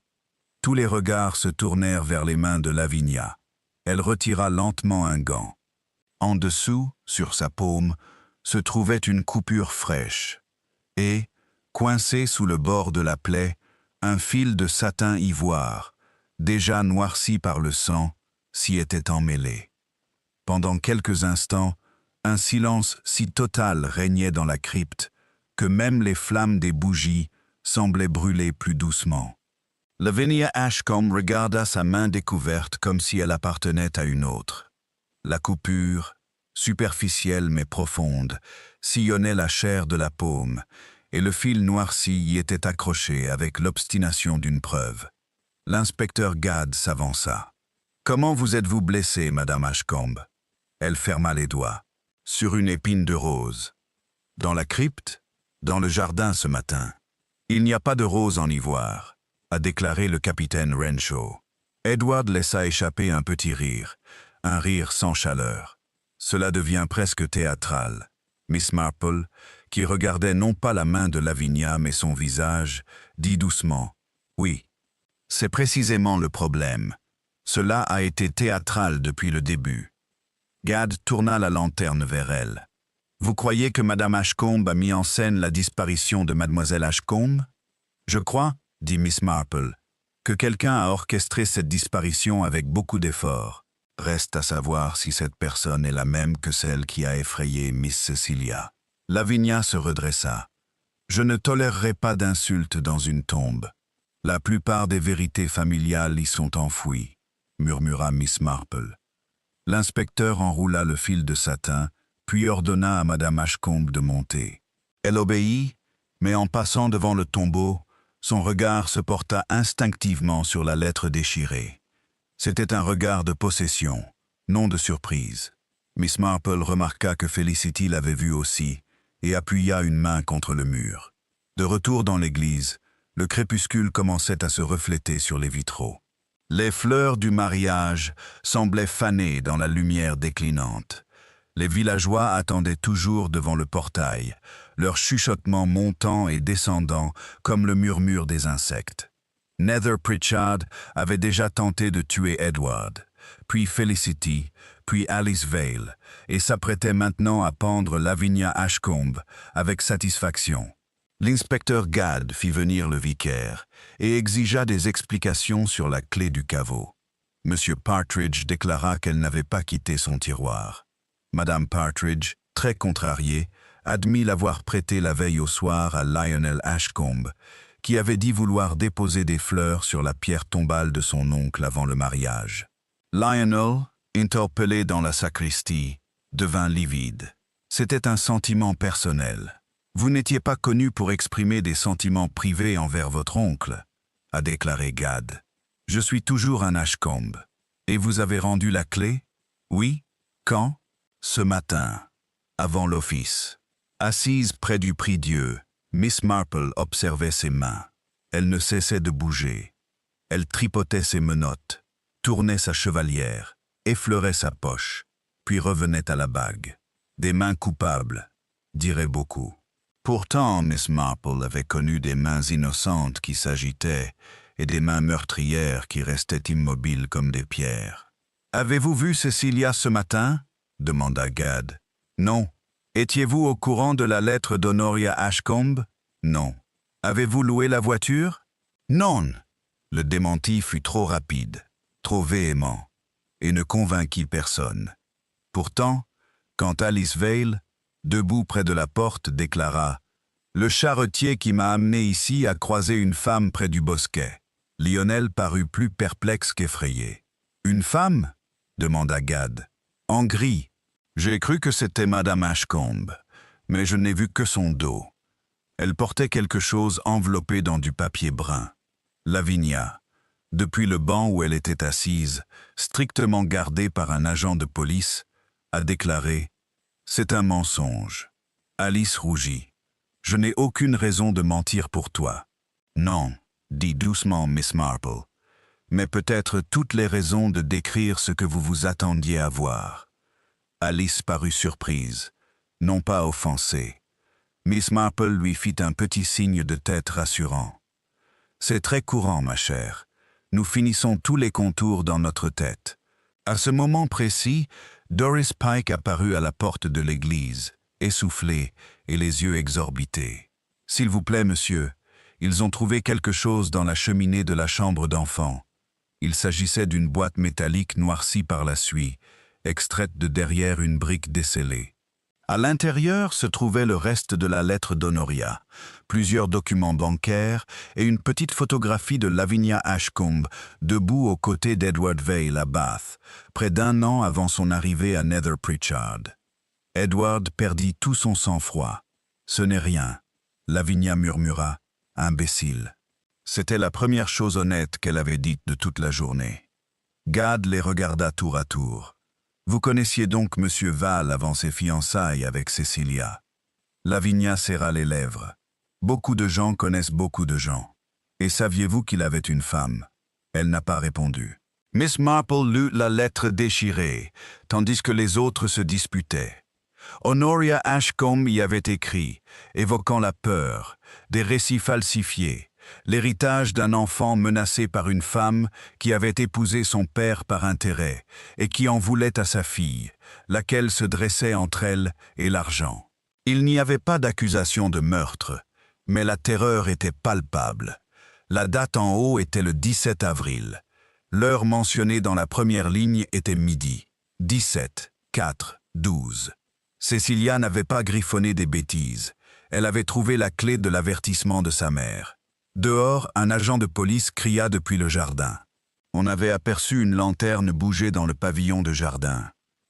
Tous les regards se tournèrent vers les mains de Lavinia. Elle retira lentement un gant. En dessous, sur sa paume, se trouvait une coupure fraîche. Et, coincé sous le bord de la plaie, un fil de satin ivoire, déjà noirci par le sang, s'y était emmêlé. Pendant quelques instants, un silence si total régnait dans la crypte que même les flammes des bougies semblaient brûler plus doucement. Lavinia Ashcombe regarda sa main découverte comme si elle appartenait à une autre. La coupure, superficielle mais profonde, sillonnait la chair de la paume, et le fil noirci y était accroché avec l'obstination d'une preuve. L'inspecteur Gadd s'avança. « Comment vous êtes-vous blessée, Madame Ashcombe ?» Elle ferma les doigts. « Sur une épine de rose. »« Dans la crypte ? » ?»« Dans le jardin ce matin. »« Il n'y a pas de rose en ivoire, » a déclaré le capitaine Renshaw. Edward laissa échapper un petit rire, un rire sans chaleur. Cela devient presque théâtral. Miss Marple, qui regardait non pas la main de Lavinia mais son visage, dit doucement « Oui, c'est précisément le problème. Cela a été théâtral depuis le début. » Gadd tourna la lanterne vers elle. « Vous croyez que Madame Ashcombe a mis en scène la disparition de Mademoiselle Ashcombe ? » « Je crois, dit Miss Marple, que quelqu'un a orchestré cette disparition avec beaucoup d'efforts. Reste à savoir si cette personne est la même que celle qui a effrayé Miss Cecilia. » Lavinia se redressa. « Je ne tolérerai pas d'insultes dans une tombe. La plupart des vérités familiales y sont enfouies, » murmura Miss Marple. L'inspecteur enroula le fil de satin, puis ordonna à Madame Ashcombe de monter. Elle obéit, mais en passant devant le tombeau, son regard se porta instinctivement sur la lettre déchirée. C'était un regard de possession, non de surprise. Miss Marple remarqua que Felicity l'avait vu aussi et appuya une main contre le mur. De retour dans l'église, le crépuscule commençait à se refléter sur les vitraux. Les fleurs du mariage semblaient faner dans la lumière déclinante. Les villageois attendaient toujours devant le portail, leur chuchotement montant et descendant comme le murmure des insectes. Nether Pritchard avait déjà tenté de tuer Edward, puis Felicity, puis Alice Vale, et s'apprêtait maintenant à pendre Lavinia Ashcombe avec satisfaction. L'inspecteur Gadd fit venir le vicaire et exigea des explications sur la clé du caveau. M. Partridge déclara qu'elle n'avait pas quitté son tiroir. Madame Partridge, très contrariée, admit l'avoir prêté la veille au soir à Lionel Ashcombe, qui avait dit vouloir déposer des fleurs sur la pierre tombale de son oncle avant le mariage. Lionel, interpellé dans la sacristie, devint livide. C'était un sentiment personnel. « Vous n'étiez pas connu pour exprimer des sentiments privés envers votre oncle », a déclaré Gadd. « Je suis toujours un Ashcombe. Et vous avez rendu la clé ? » ?»« Oui. Quand ? » ?»« Ce matin, avant l'office. » Assise près du prie-dieu, Miss Marple observait ses mains. Elle ne cessait de bouger. Elle tripotait ses menottes, tournait sa chevalière, effleurait sa poche, puis revenait à la bague. Des mains coupables, dirait beaucoup. Pourtant, Miss Marple avait connu des mains innocentes qui s'agitaient et des mains meurtrières qui restaient immobiles comme des pierres. « Avez-vous vu Cecilia ce matin ?» demanda Gadd. « Non. Étiez-vous au courant de la lettre d'Honoria Ashcombe ? Non. Avez-vous loué la voiture ? Non. » Le démenti fut trop rapide, trop véhément, et ne convainquit personne. Pourtant, quand Alice Vale, debout près de la porte, déclara « Le charretier qui m'a amené ici a croisé une femme près du bosquet. » Lionel parut plus perplexe qu'effrayé. « Une femme ?» demanda Gadd. « En gris. J'ai cru que c'était Madame Ashcombe, mais je n'ai vu que son dos. Elle portait quelque chose enveloppé dans du papier brun. Lavinia, depuis le banc où elle était assise, strictement gardée par un agent de police, a déclaré « C'est un mensonge. » Alice rougit. « Je n'ai aucune raison de mentir pour toi. »« Non, » dit doucement Miss Marple, « mais peut-être toutes les raisons de décrire ce que vous vous attendiez à voir. » Alice parut surprise, non pas offensée. Miss Marple lui fit un petit signe de tête rassurant. « C'est très courant, ma chère. Nous finissons tous les contours dans notre tête. » À ce moment précis, Doris Pike apparut à la porte de l'église, essoufflée et les yeux exorbités. « S'il vous plaît, monsieur, ils ont trouvé quelque chose dans la cheminée de la chambre d'enfant. » Il s'agissait d'une boîte métallique noircie par la suie, extraite de derrière une brique descellée. À l'intérieur se trouvait le reste de la lettre d'Honoria, plusieurs documents bancaires et une petite photographie de Lavinia Ashcombe, debout aux côtés d'Edward Vale à Bath, près d'un an avant son arrivée à Nether Pritchard. Edward perdit tout son sang-froid. « Ce n'est rien », Lavinia murmura, « imbécile ». C'était la première chose honnête qu'elle avait dite de toute la journée. Gad les regarda tour à tour. Vous connaissiez donc M. Val avant ses fiançailles avec Cecilia. Lavinia serra les lèvres. Beaucoup de gens connaissent beaucoup de gens. Et saviez-vous qu'il avait une femme? Elle n'a pas répondu. Miss Marple lut la lettre déchirée, tandis que les autres se disputaient. Honoria Ashcombe y avait écrit, évoquant la peur, des récits falsifiés, l'héritage d'un enfant menacé par une femme qui avait épousé son père par intérêt et qui en voulait à sa fille, laquelle se dressait entre elle et l'argent. Il n'y avait pas d'accusation de meurtre, mais la terreur était palpable. La date en haut était le 17 avril. L'heure mentionnée dans la première ligne était midi. 17, 4, 12. Cecilia n'avait pas griffonné des bêtises. Elle avait trouvé la clé de l'avertissement de sa mère. Dehors, un agent de police cria depuis le jardin. On avait aperçu une lanterne bouger dans le pavillon de jardin,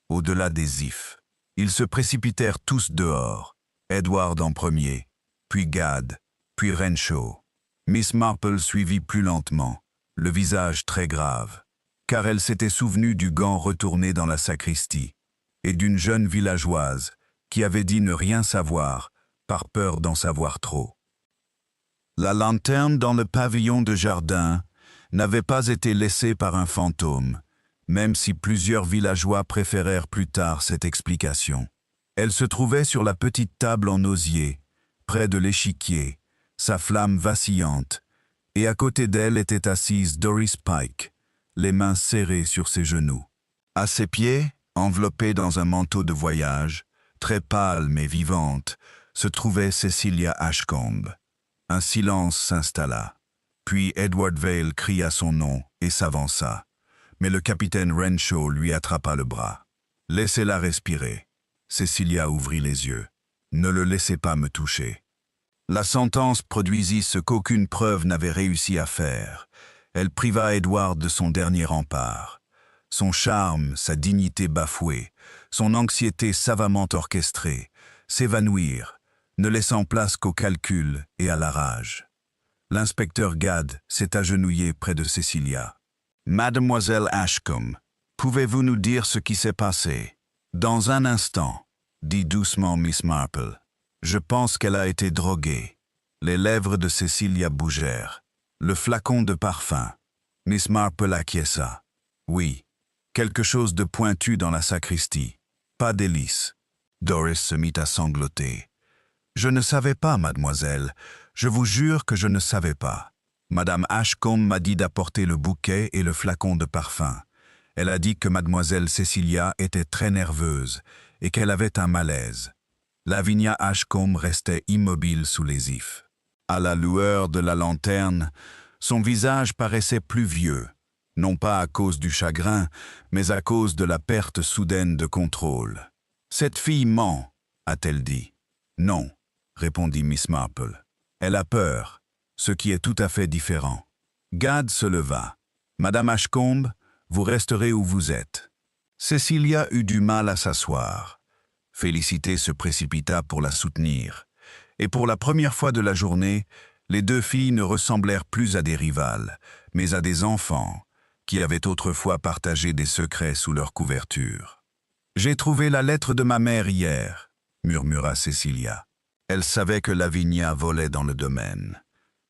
au-delà des ifs. Ils se précipitèrent tous dehors, Edward en premier, puis Gad, puis Renshaw. Miss Marple suivit plus lentement, le visage très grave, car elle s'était souvenue du gant retourné dans la sacristie, et d'une jeune villageoise qui avait dit ne rien savoir, par peur d'en savoir trop. La lanterne dans le pavillon de jardin n'avait pas été laissée par un fantôme, même si plusieurs villageois préférèrent plus tard cette explication. Elle se trouvait sur la petite table en osier, près de l'échiquier, sa flamme vacillante, et à côté d'elle était assise Doris Pike, les mains serrées sur ses genoux. À ses pieds, enveloppée dans un manteau de voyage, très pâle mais vivante, se trouvait Cecilia Ashcombe. Un silence s'installa. Puis Edward Vale cria son nom et s'avança. Mais le capitaine Renshaw lui attrapa le bras. « Laissez-la respirer. » Cecilia ouvrit les yeux. « Ne le laissez pas me toucher. » La sentence produisit ce qu'aucune preuve n'avait réussi à faire. Elle priva Edward de son dernier rempart. Son charme, sa dignité bafouée, son anxiété savamment orchestrée, s'évanouirent, ne laissant place qu'au calcul et à la rage. L'inspecteur Gad s'est agenouillé près de Cecilia. « Mademoiselle Ashcombe, pouvez-vous nous dire ce qui s'est passé ?»« Dans un instant, » dit doucement Miss Marple. « Je pense qu'elle a été droguée. » Les lèvres de Cecilia bougèrent. Le flacon de parfum. Miss Marple acquiesça. « Oui, quelque chose de pointu dans la sacristie. Pas d'hélice. » Doris se mit à sangloter. « Je ne savais pas, mademoiselle. Je vous jure que je ne savais pas. Madame Ashcombe m'a dit d'apporter le bouquet et le flacon de parfum. Elle a dit que mademoiselle Cecilia était très nerveuse et qu'elle avait un malaise. » Lavinia Ashcombe restait immobile sous les ifs. À la lueur de la lanterne, son visage paraissait plus vieux, non pas à cause du chagrin, mais à cause de la perte soudaine de contrôle. « Cette fille ment, a-t-elle dit. »« Non, » répondit Miss Marple. « Elle a peur, ce qui est tout à fait différent. » Gad se leva. « Madame Ashcombe, vous resterez où vous êtes. » Cecilia eut du mal à s'asseoir. Félicité se précipita pour la soutenir. Et pour la première fois de la journée, les deux filles ne ressemblèrent plus à des rivales, mais à des enfants, qui avaient autrefois partagé des secrets sous leur couverture. « J'ai trouvé la lettre de ma mère hier, » murmura Cecilia. Elle savait que Lavinia volait dans le domaine.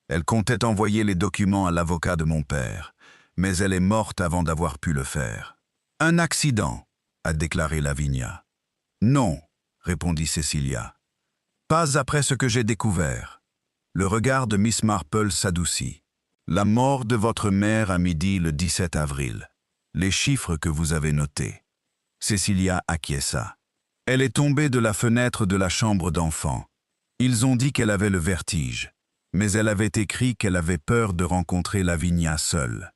Elle comptait envoyer les documents à l'avocat de mon père, mais elle est morte avant d'avoir pu le faire. « Un accident, » a déclaré Lavinia. « Non, » répondit Cecilia. « Pas après ce que j'ai découvert. » Le regard de Miss Marple s'adoucit. « La mort de votre mère à midi le 17 avril. Les chiffres que vous avez notés. » Cecilia acquiesça. « Elle est tombée de la fenêtre de la chambre d'enfant. Ils ont dit qu'elle avait le vertige, mais elle avait écrit qu'elle avait peur de rencontrer Lavinia seule. »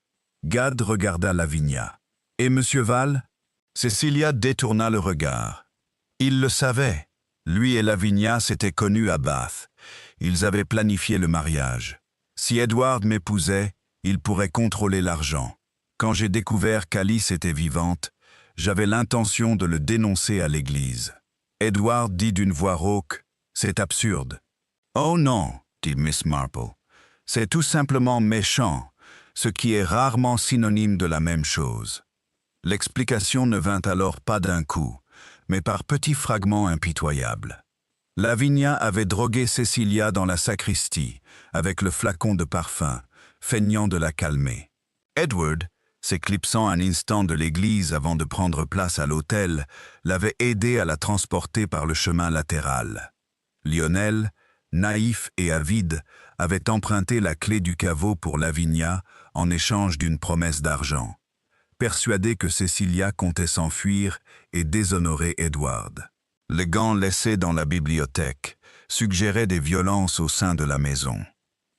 Gad regarda Lavinia. « Et Monsieur Val ?» Cecilia détourna le regard. « Il le savait. Lui et Lavinia s'étaient connus à Bath. Ils avaient planifié le mariage. Si Edward m'épousait, il pourrait contrôler l'argent. Quand j'ai découvert qu'Alice était vivante, j'avais l'intention de le dénoncer à l'église. Edward dit d'une voix rauque, « C'est absurde. »« Oh non, » dit Miss Marple. « C'est tout simplement méchant, ce qui est rarement synonyme de la même chose. » L'explication ne vint alors pas d'un coup, mais par petits fragments impitoyables. Lavinia avait drogué Cecilia dans la sacristie, avec le flacon de parfum, feignant de la calmer. Edward, s'éclipsant un instant de l'église avant de prendre place à l'autel, l'avait aidé à la transporter par le chemin latéral. Lionel, naïf et avide, avait emprunté la clé du caveau pour Lavinia en échange d'une promesse d'argent, persuadé que Cecilia comptait s'enfuir et déshonorer Edward. Les gants laissés dans la bibliothèque suggéraient des violences au sein de la maison.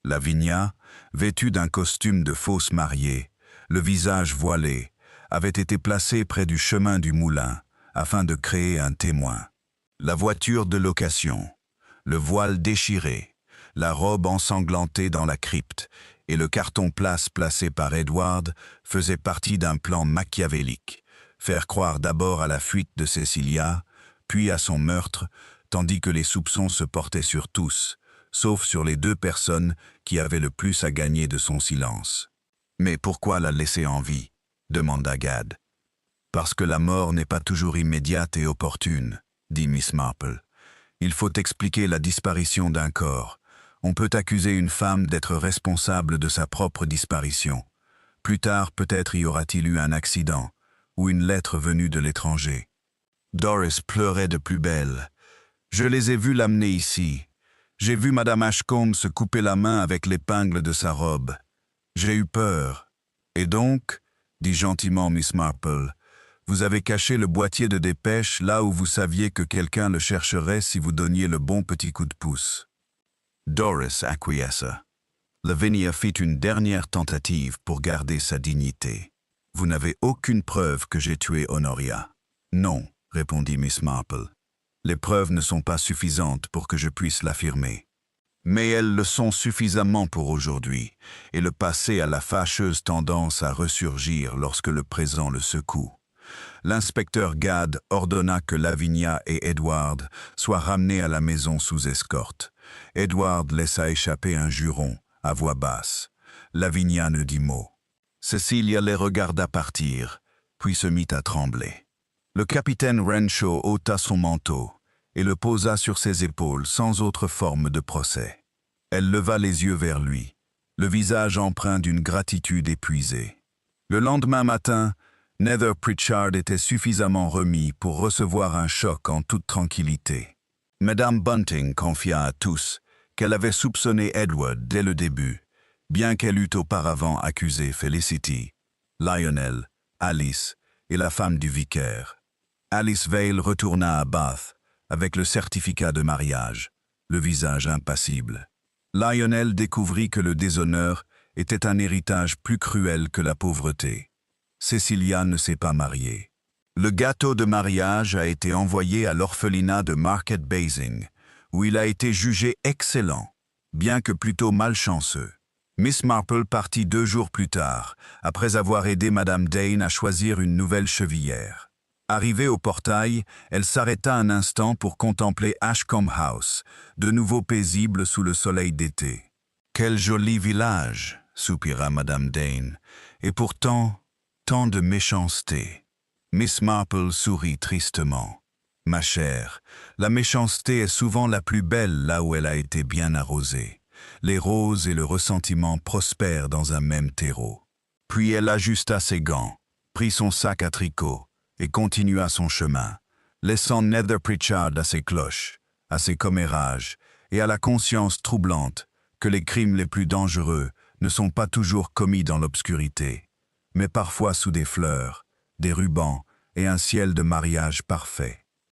Lavinia, vêtue d'un costume de fausse mariée, le visage voilé, avait été placée près du chemin du moulin afin de créer un témoin. La voiture de location, le voile déchiré, la robe ensanglantée dans la crypte et le carton-place placé par Edward faisaient partie d'un plan machiavélique, faire croire d'abord à la fuite de Cecilia, puis à son meurtre, tandis que les soupçons se portaient sur tous, sauf sur les 2 personnes qui avaient le plus à gagner de son silence. « Mais pourquoi la laisser en vie ?» demanda Gad. « Parce que la mort n'est pas toujours immédiate et opportune, » dit Miss Marple. « Il faut expliquer la disparition d'un corps. On peut accuser une femme d'être responsable de sa propre disparition. Plus tard, peut-être y aura-t-il eu un accident ou une lettre venue de l'étranger. » Doris pleurait de plus belle. « Je les ai vus l'amener ici. J'ai vu Madame Ashcombe se couper la main avec l'épingle de sa robe. J'ai eu peur. Et donc, dit gentiment Miss Marple, vous avez caché le boîtier de dépêche là où vous saviez que quelqu'un le chercherait si vous donniez le bon petit coup de pouce. » Doris acquiesça. Lavinia fit une dernière tentative pour garder sa dignité. « Vous n'avez aucune preuve que j'ai tué Honoria. »« Non, » répondit Miss Marple. « Les preuves ne sont pas suffisantes pour que je puisse l'affirmer. Mais elles le sont suffisamment pour aujourd'hui, et le passé a la fâcheuse tendance à ressurgir lorsque le présent le secoue. » L'inspecteur Gad ordonna que Lavinia et Edward soient ramenés à la maison sous escorte. Edward laissa échapper un juron, à voix basse. Lavinia ne dit mot. Cecilia les regarda partir, puis se mit à trembler. Le capitaine Renshaw ôta son manteau et le posa sur ses épaules sans autre forme de procès. Elle leva les yeux vers lui, le visage empreint d'une gratitude épuisée. Le lendemain matin, Nether Pritchard était suffisamment remis pour recevoir un choc en toute tranquillité. Madame Bunting confia à tous qu'elle avait soupçonné Edward dès le début, bien qu'elle eût auparavant accusé Felicity, Lionel, Alice et la femme du vicaire. Alice Vale retourna à Bath avec le certificat de mariage, le visage impassible. Lionel découvrit que le déshonneur était un héritage plus cruel que la pauvreté. Cecilia ne s'est pas mariée. Le gâteau de mariage a été envoyé à l'orphelinat de Market Basing, où il a été jugé excellent, bien que plutôt malchanceux. Miss Marple partit 2 jours plus tard, après avoir aidé Madame Dane à choisir une nouvelle chevillère. Arrivée au portail, elle s'arrêta un instant pour contempler Ashcombe House, de nouveau paisible sous le soleil d'été. « Quel joli village !» soupira Madame Dane. « Et pourtant, tant de méchanceté. » Miss Marple sourit tristement. « Ma chère, la méchanceté est souvent la plus belle là où elle a été bien arrosée. Les roses et le ressentiment prospèrent dans un même terreau. » Puis elle ajusta ses gants, prit son sac à tricot et continua son chemin, laissant Nether Pritchard à ses cloches, à ses commérages et à la conscience troublante que les crimes les plus dangereux ne sont pas toujours commis dans l'obscurité, mais parfois sous des fleurs, des rubans et un ciel de mariage parfait.